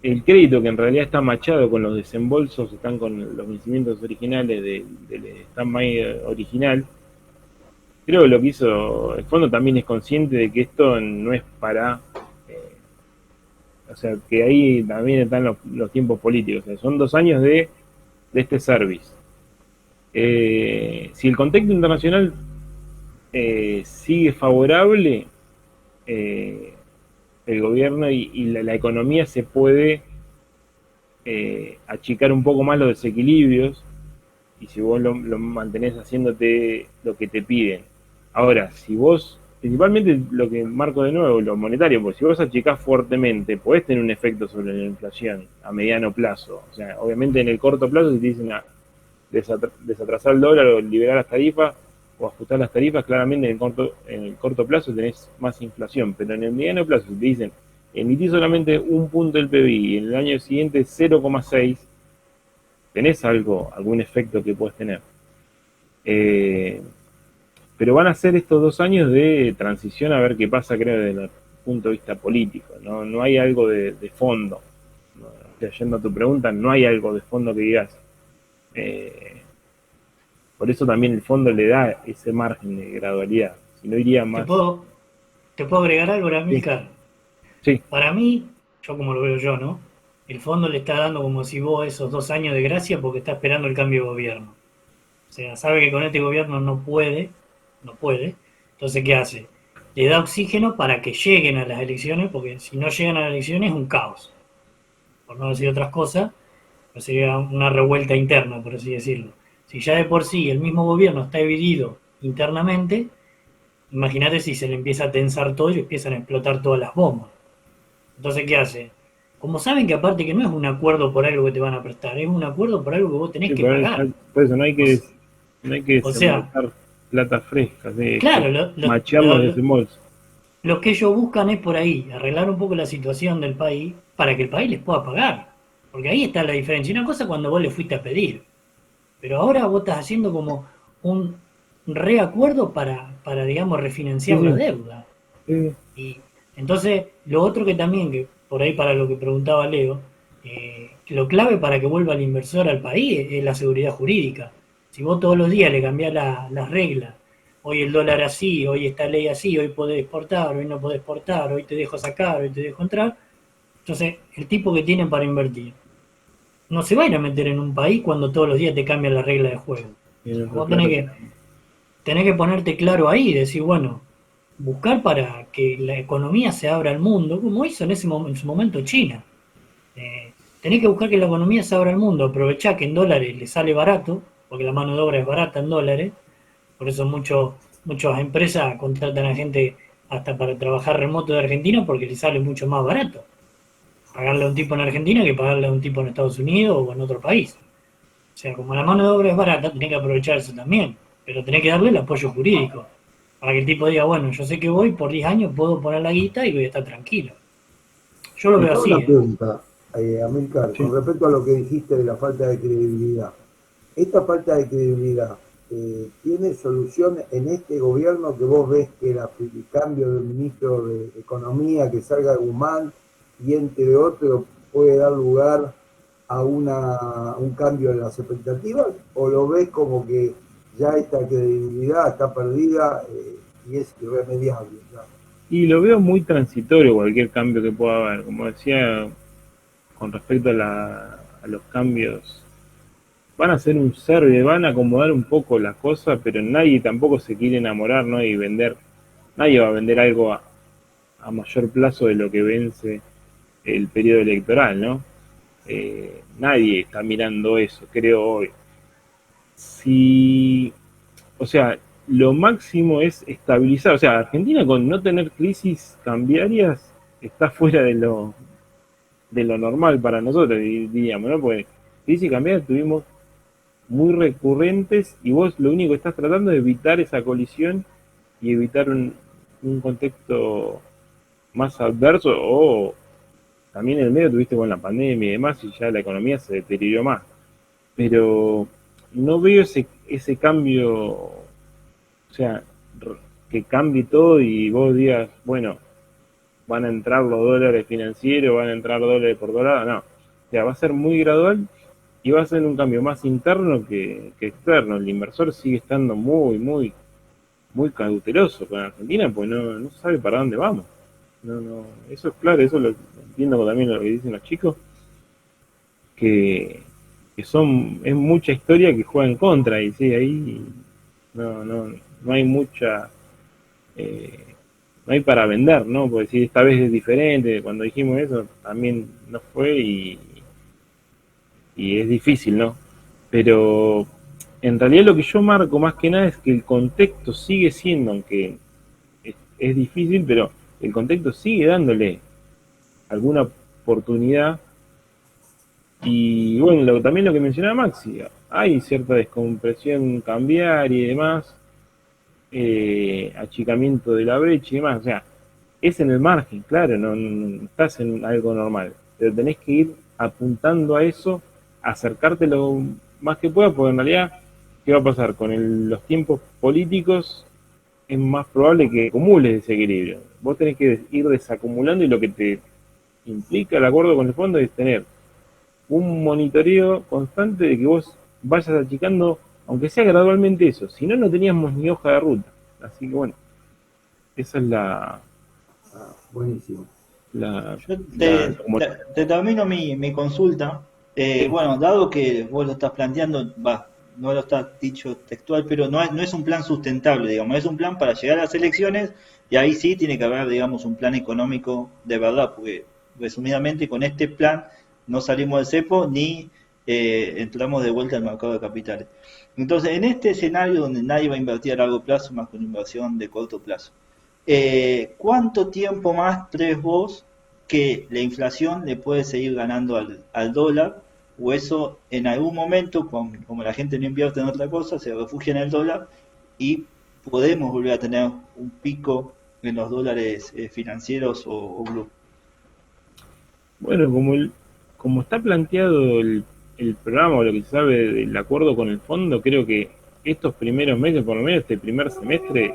[SPEAKER 4] el crédito, que en realidad está machado con los desembolsos, están con los vencimientos originales del stand-by original, creo que lo que hizo el fondo también es consciente de que esto no es para... o sea, que ahí también están los tiempos políticos. O sea, son 2 años de este service. Si el contexto internacional sigue favorable, el gobierno y la economía se puede achicar un poco más los desequilibrios, y si vos lo mantenés haciéndote lo que te piden. Ahora, si vos, principalmente lo que marco de nuevo, lo monetario, porque si vos achicás fuertemente, podés tener un efecto sobre la inflación a mediano plazo. O sea, obviamente en el corto plazo, si te dicen desatrasar el dólar o liberar las tarifas o ajustar las tarifas, claramente en el corto plazo tenés más inflación, pero en el mediano plazo, si te dicen emití solamente 1 punto del PBI y en el año siguiente 0,6, tenés algún efecto que puedes tener. Pero van a ser estos 2 años de transición a ver qué pasa, creo, desde el punto de vista político. No hay algo de fondo. Yendo a tu pregunta, no hay algo de fondo que digas. Por eso también el fondo le da ese margen de gradualidad. Si no iría más...
[SPEAKER 3] ¿Te puedo agregar algo, Amílcar?
[SPEAKER 4] Sí.
[SPEAKER 3] Para mí, yo como lo veo yo, ¿no? El fondo le está dando como si vos esos 2 años de gracia porque está esperando el cambio de gobierno. O sea, sabe que con este gobierno no puede. Entonces, ¿qué hace? Le da oxígeno para que lleguen a las elecciones, porque si no llegan a las elecciones es un caos. Por no decir otras cosas, pues sería una revuelta interna, por así decirlo. Si ya de por sí el mismo gobierno está dividido internamente, imagínate si se le empieza a tensar todo y empiezan a explotar todas las bombas. Entonces, ¿qué hace? Como saben que aparte que no es un acuerdo por algo que te van a prestar, es un acuerdo por algo que vos tenés que pagar.
[SPEAKER 4] Por eso no hay que desembolsar plata fresca,
[SPEAKER 3] claro,
[SPEAKER 4] machear los desembolsos.
[SPEAKER 3] Lo que ellos buscan es por ahí, arreglar un poco la situación del país para que el país les pueda pagar. Porque ahí está la diferencia. Una cosa cuando vos le fuiste a pedir, pero ahora vos estás haciendo como un reacuerdo para digamos, refinanciar la deuda. Y entonces, lo otro que también, que por ahí para lo que preguntaba Leo, lo clave para que vuelva el inversor al país es la seguridad jurídica. Si vos todos los días le cambiás las reglas, hoy el dólar así, hoy esta ley así, hoy podés exportar, hoy no podés exportar, hoy te dejo sacar, hoy te dejo entrar, entonces el tipo que tienen para invertir no se va a ir a meter en un país cuando todos los días te cambian las reglas de juego. Vos tenés que ponerte claro ahí y decir, bueno, buscar para que la economía se abra al mundo, como hizo en su momento China. Tenés que buscar que la economía se abra al mundo, aprovechar que en dólares le sale barato, porque la mano de obra es barata en dólares, por eso muchas empresas contratan a gente hasta para trabajar remoto de Argentina porque le sale mucho más barato pagarle a un tipo en Argentina que pagarle a un tipo en Estados Unidos o en otro país. O sea, como la mano de obra es barata, tenés que aprovechar eso también, pero tenés que darle el apoyo jurídico para que el tipo diga, bueno, yo sé que voy por 10 años, puedo poner la guita y voy a estar tranquilo. Yo lo veo así.
[SPEAKER 1] Una pregunta, Amílcar, con respecto a lo que dijiste de la falta de credibilidad. Esta falta de credibilidad ¿tiene solución en este gobierno que vos ves que el cambio del ministro de Economía, que salga Guzmán y entre otros puede dar lugar a un cambio de las expectativas? ¿O lo ves como que ya esta credibilidad está perdida y es irremediable? ¿Ya?
[SPEAKER 4] Y lo veo muy transitorio cualquier cambio que pueda haber. Como decía, con respecto a los cambios, van a hacer un service, van a acomodar un poco las cosas, pero nadie tampoco se quiere enamorar, ¿no? Y vender, nadie va a vender algo a mayor plazo de lo que vence el periodo electoral, ¿no? Nadie está mirando eso, creo hoy. Si, o sea, lo máximo es estabilizar, o sea, Argentina con no tener crisis cambiarias está fuera de lo normal para nosotros, diríamos, ¿no? Porque crisis cambiarias tuvimos muy recurrentes y vos lo único que estás tratando es evitar esa colisión y evitar un contexto más adverso, o también en el medio tuviste con la pandemia y demás y ya la economía se deterioró más. Pero no veo ese cambio, o sea, que cambie todo y vos digas, bueno, van a entrar los dólares financieros, van a entrar dólares por dólar, no. O sea, va a ser muy gradual y va a ser un cambio más interno que externo. El inversor sigue estando muy cauteloso con Argentina, pues no sabe para dónde vamos. No, eso es claro, eso lo entiendo también lo que dicen los chicos, que es mucha historia que juega en contra, y sí, ahí no hay mucha, no hay para vender, ¿no? Porque si esta vez es diferente, cuando dijimos eso también no fue y es difícil, ¿no? Pero en realidad lo que yo marco más que nada es que el contexto sigue siendo, aunque es difícil, pero el contexto sigue dándole alguna oportunidad. Y bueno, también lo que mencionaba Maxi, hay cierta descompresión cambiaria y demás, achicamiento de la brecha y demás, o sea, es en el margen, claro, no estás en algo normal, pero tenés que ir apuntando a eso, acercarte lo más que puedas, porque en realidad, ¿qué va a pasar? Con los tiempos políticos es más probable que acumules desequilibrio. Vos tenés que ir desacumulando y lo que te implica el acuerdo con el fondo es tener un monitoreo constante de que vos vayas achicando, aunque sea gradualmente eso. Si no, no teníamos ni hoja de ruta. Así que bueno, esa es
[SPEAKER 1] buenísimo.
[SPEAKER 6] Yo te termino mi consulta. Bueno, dado que vos lo estás planteando, no lo está dicho textual, pero no es un plan sustentable, digamos, es un plan para llegar a las elecciones y ahí sí tiene que haber, digamos, un plan económico de verdad, porque resumidamente con este plan no salimos del cepo ni entramos de vuelta al mercado de capitales. Entonces, en este escenario donde nadie va a invertir a largo plazo más que una inversión de corto plazo, ¿cuánto tiempo más crees vos que la inflación le puede seguir ganando al dólar? ¿O eso en algún momento, como la gente no invierte en otra cosa, se refugia en el dólar y podemos volver a tener un pico en los dólares financieros o blue?
[SPEAKER 4] Bueno, como está planteado el programa o lo que se sabe del acuerdo con el fondo, creo que estos primeros meses, por lo menos este primer semestre,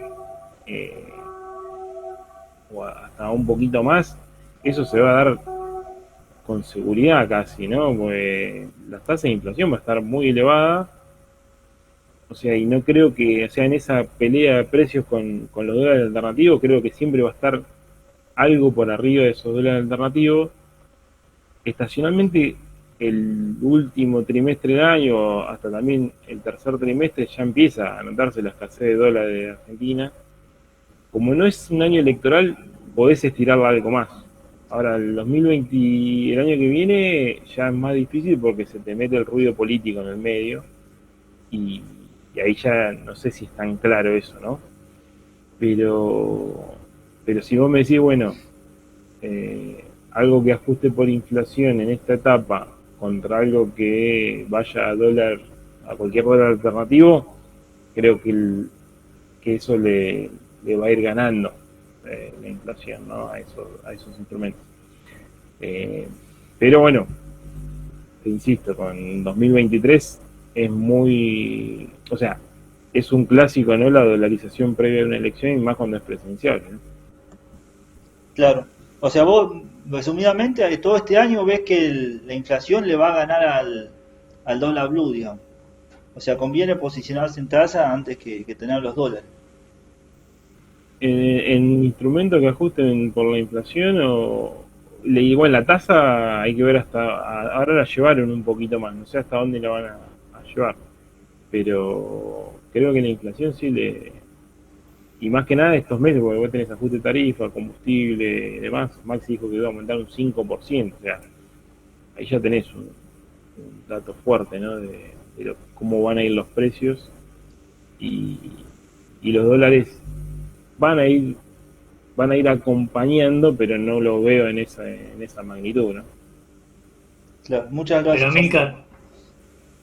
[SPEAKER 4] o hasta un poquito más, eso se va a dar con seguridad casi, ¿no? Porque la tasa de inflación va a estar muy elevada, o sea, y no creo que, o sea, en esa pelea de precios con los dólares alternativos, creo que siempre va a estar algo por arriba de esos dólares alternativos. Estacionalmente, el último trimestre del año, hasta también el tercer trimestre, ya empieza a notarse la escasez de dólares de Argentina. Como no es un año electoral, podés estirarla algo más. Ahora, el 2020, el año que viene, ya es más difícil porque se te mete el ruido político en el medio. Y ahí ya no sé si es tan claro eso, ¿no? Pero si vos me decís, bueno, algo que ajuste por inflación en esta etapa contra algo que vaya a cualquier dólar alternativo, creo que eso le va a ir ganando la inflación, ¿no? a esos instrumentos. Pero bueno, te insisto, con 2023 es muy, o sea, es un clásico, ¿no? La dolarización previa a una elección y más cuando es presidencial, ¿no?
[SPEAKER 6] Claro. O sea, vos, resumidamente, todo este año ves que la inflación le va a ganar al dólar blue, digamos. O sea, conviene posicionarse en tasa antes que tener los dólares.
[SPEAKER 4] En instrumentos que ajusten por la inflación igual la tasa hay que ver ahora la llevaron un poquito más, no sé hasta dónde la van a llevar, pero creo que la inflación sí y más que nada estos meses, porque vos tenés ajuste de tarifa, combustible y demás. Maxi dijo que iba a aumentar un 5%, o sea, ahí ya tenés un dato fuerte, ¿no? De cómo van a ir los precios y los dólares van a ir acompañando, pero no lo veo en esa magnitud, ¿no?
[SPEAKER 6] Claro, muchas
[SPEAKER 3] Pero
[SPEAKER 6] gracias.
[SPEAKER 3] Amilcar,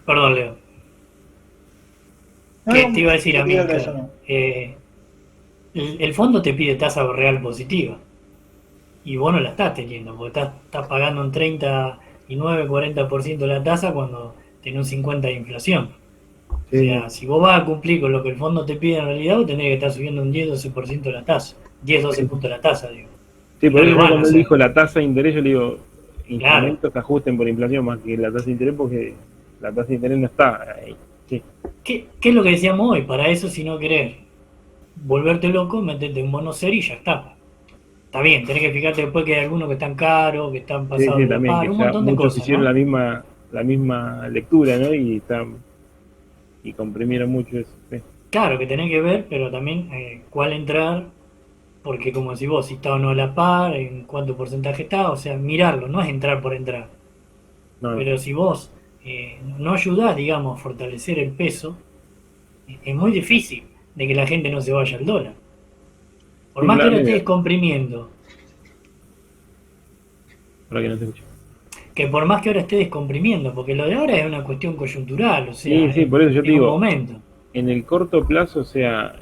[SPEAKER 3] perdón, Leo.
[SPEAKER 6] No,
[SPEAKER 3] ¿Qué te iba a decir,
[SPEAKER 6] no quería hablar de eso,
[SPEAKER 3] Amilcar?
[SPEAKER 6] no.
[SPEAKER 3] El fondo te pide tasa real positiva y vos no la estás teniendo, porque estás pagando un 39-40% de la tasa cuando tenés un 50% de inflación. O
[SPEAKER 4] Sí,
[SPEAKER 3] sea, si vos vas a cumplir con lo que el fondo te pide en realidad, vos tenés que estar subiendo un 10-12% de la tasa. 10-12 puntos de la tasa, digo.
[SPEAKER 4] sí,
[SPEAKER 3] Y
[SPEAKER 4] por
[SPEAKER 3] no lo
[SPEAKER 4] eso yo
[SPEAKER 3] van a
[SPEAKER 4] cuando él
[SPEAKER 3] hacer.
[SPEAKER 4] dijo la tasa de interés, yo le digo
[SPEAKER 3] Claro,
[SPEAKER 4] instrumentos que ajusten por inflación más que la tasa de interés, porque la tasa de interés no está ahí. Sí,
[SPEAKER 3] ¿qué es lo que decíamos hoy? Para eso, si no querés volverte loco, metete en bono serio y ya está. Está bien, tenés que fijarte después que hay algunos que están caros, que están
[SPEAKER 4] sí,
[SPEAKER 3] pasados
[SPEAKER 4] sí,
[SPEAKER 3] de la
[SPEAKER 4] también,
[SPEAKER 3] par,
[SPEAKER 4] que
[SPEAKER 3] un
[SPEAKER 4] ya
[SPEAKER 3] montón de
[SPEAKER 4] muchos
[SPEAKER 3] cosas,
[SPEAKER 4] hicieron
[SPEAKER 3] ¿no?
[SPEAKER 4] la misma lectura, ¿no? Y comprimieron mucho eso. Sí.
[SPEAKER 3] Claro que tenés que ver, pero también cuál entrar, porque como si vos, si está o no a la par, en cuánto porcentaje está, o sea, mirarlo, no es entrar por entrar.
[SPEAKER 4] No, no.
[SPEAKER 3] Pero si vos no ayudás, digamos, a fortalecer el peso, es muy difícil de que la gente no se vaya al dólar. Por
[SPEAKER 4] Sí,
[SPEAKER 3] más que
[SPEAKER 4] claro,
[SPEAKER 3] ahora
[SPEAKER 4] mira,
[SPEAKER 3] estés comprimiendo,
[SPEAKER 4] para que no te escuche.
[SPEAKER 3] que por más que ahora estés descomprimiendo, porque lo de ahora es una cuestión coyuntural, o
[SPEAKER 4] Sí,
[SPEAKER 3] sea,
[SPEAKER 4] sí, por eso yo te
[SPEAKER 3] es un
[SPEAKER 4] digo,
[SPEAKER 3] momento.
[SPEAKER 4] en el corto plazo, o sea,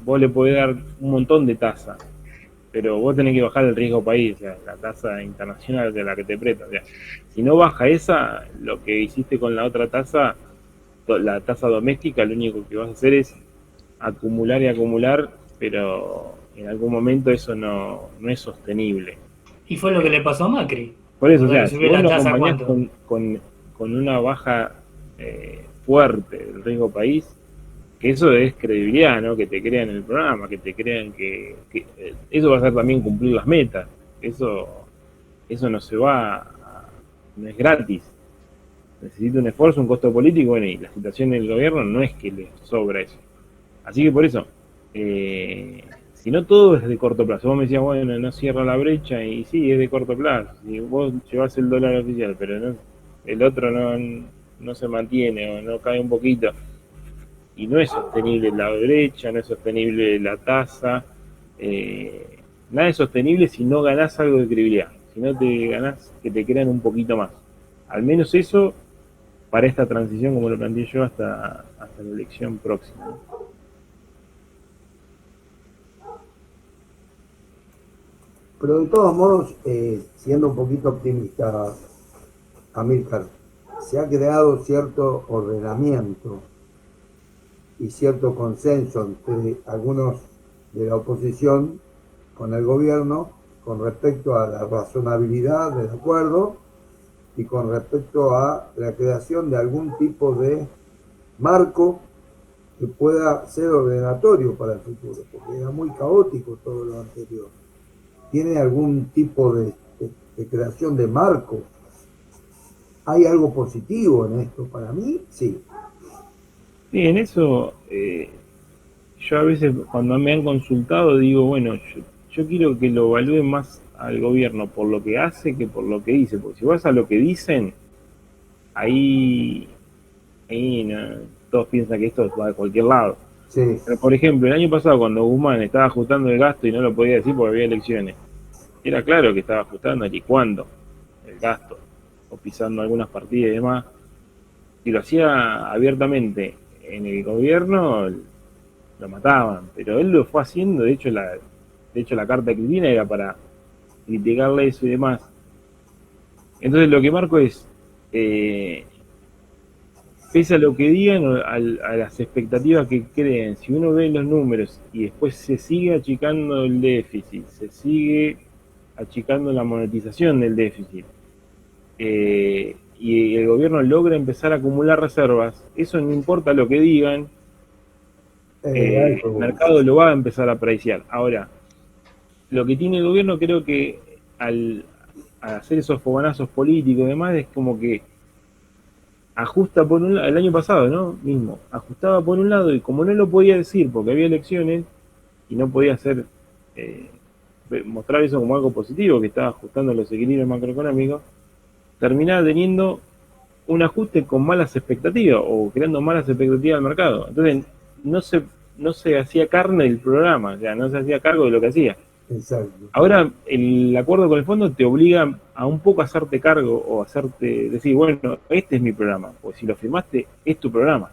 [SPEAKER 4] vos le podés dar un montón de tasa, pero vos tenés que bajar el riesgo país, o sea, la tasa internacional de la que te presta. O sea, si no baja esa, lo que hiciste con la otra tasa, la tasa doméstica, lo único que vas a hacer es acumular y acumular, pero en algún momento eso no es sostenible.
[SPEAKER 3] Y fue lo que le pasó a Macri.
[SPEAKER 4] Por eso, o
[SPEAKER 3] ¿Verdad que
[SPEAKER 4] sea, si
[SPEAKER 3] subió
[SPEAKER 4] vos
[SPEAKER 3] la
[SPEAKER 4] lo
[SPEAKER 3] tasa
[SPEAKER 4] acompañás
[SPEAKER 3] cuánto?
[SPEAKER 4] con una baja fuerte del riesgo país, que eso es credibilidad, ¿no? Que te crean el programa, que te crean eso va a ser también cumplir las metas. Eso no se no es gratis. Necesita un esfuerzo, un costo político, bueno, y la situación del gobierno no es que le sobra eso. Así que por eso, si no todo es de corto plazo, vos me decías, bueno, no cierra la brecha, y sí, es de corto plazo. Si vos llevas el dólar oficial, pero el otro no se mantiene o no cae un poquito, y no es sostenible la brecha, no es sostenible la tasa, nada es sostenible si no ganás algo de credibilidad, si no te ganás que te crean un poquito más. Al menos eso para esta transición, como lo planteé yo, hasta la elección próxima, ¿no?
[SPEAKER 1] Pero de todos modos, siendo un poquito optimista, Amílcar, se ha creado cierto ordenamiento y cierto consenso entre algunos de la oposición con el gobierno con respecto a la razonabilidad del acuerdo y con respecto a la creación de algún tipo de marco que pueda ser ordenatorio para el futuro, porque era muy caótico todo lo anterior. ¿Tiene algún tipo de creación de marco? ¿Hay algo positivo en esto? Para mí, sí.
[SPEAKER 4] Sí, en eso, yo a veces cuando me han consultado digo, bueno, yo quiero que lo evalúen más al gobierno por lo que hace que por lo que dice, porque si vas a lo que dicen, ahí no, todos piensan que esto va a cualquier lado.
[SPEAKER 1] Sí.
[SPEAKER 4] Pero por ejemplo, el año pasado cuando Guzmán estaba ajustando el gasto y no lo podía decir porque había elecciones, era claro que estaba ajustando licuando el gasto o pisando algunas partidas y demás. Si lo hacía abiertamente en el gobierno, lo mataban, pero él lo fue haciendo. De hecho la carta de Cristina era para criticarle eso y demás. Entonces lo que marco es pese a lo que digan, a las expectativas que creen, si uno ve los números y después se sigue achicando el déficit, se sigue achicando la monetización del déficit, y el gobierno logra empezar a acumular reservas, eso no importa lo que digan, el mercado lo va a empezar a apreciar. Ahora, lo que tiene el gobierno, creo que al hacer esos fogonazos políticos y demás, es como que ajusta por un lado, el año pasado, ¿no? Mismo, ajustaba por un lado y como no lo podía decir porque había elecciones y no podía hacer, mostrar eso como algo positivo, que estaba ajustando los equilibrios macroeconómicos, terminaba teniendo un ajuste con malas expectativas o creando malas expectativas al mercado. Entonces no se hacía carne del programa, o sea, no se hacía cargo de lo que hacía.
[SPEAKER 1] Exacto.
[SPEAKER 4] Ahora el acuerdo con el fondo te obliga a un poco a hacerte cargo o decir, bueno, este es mi programa, o si lo firmaste, es tu programa.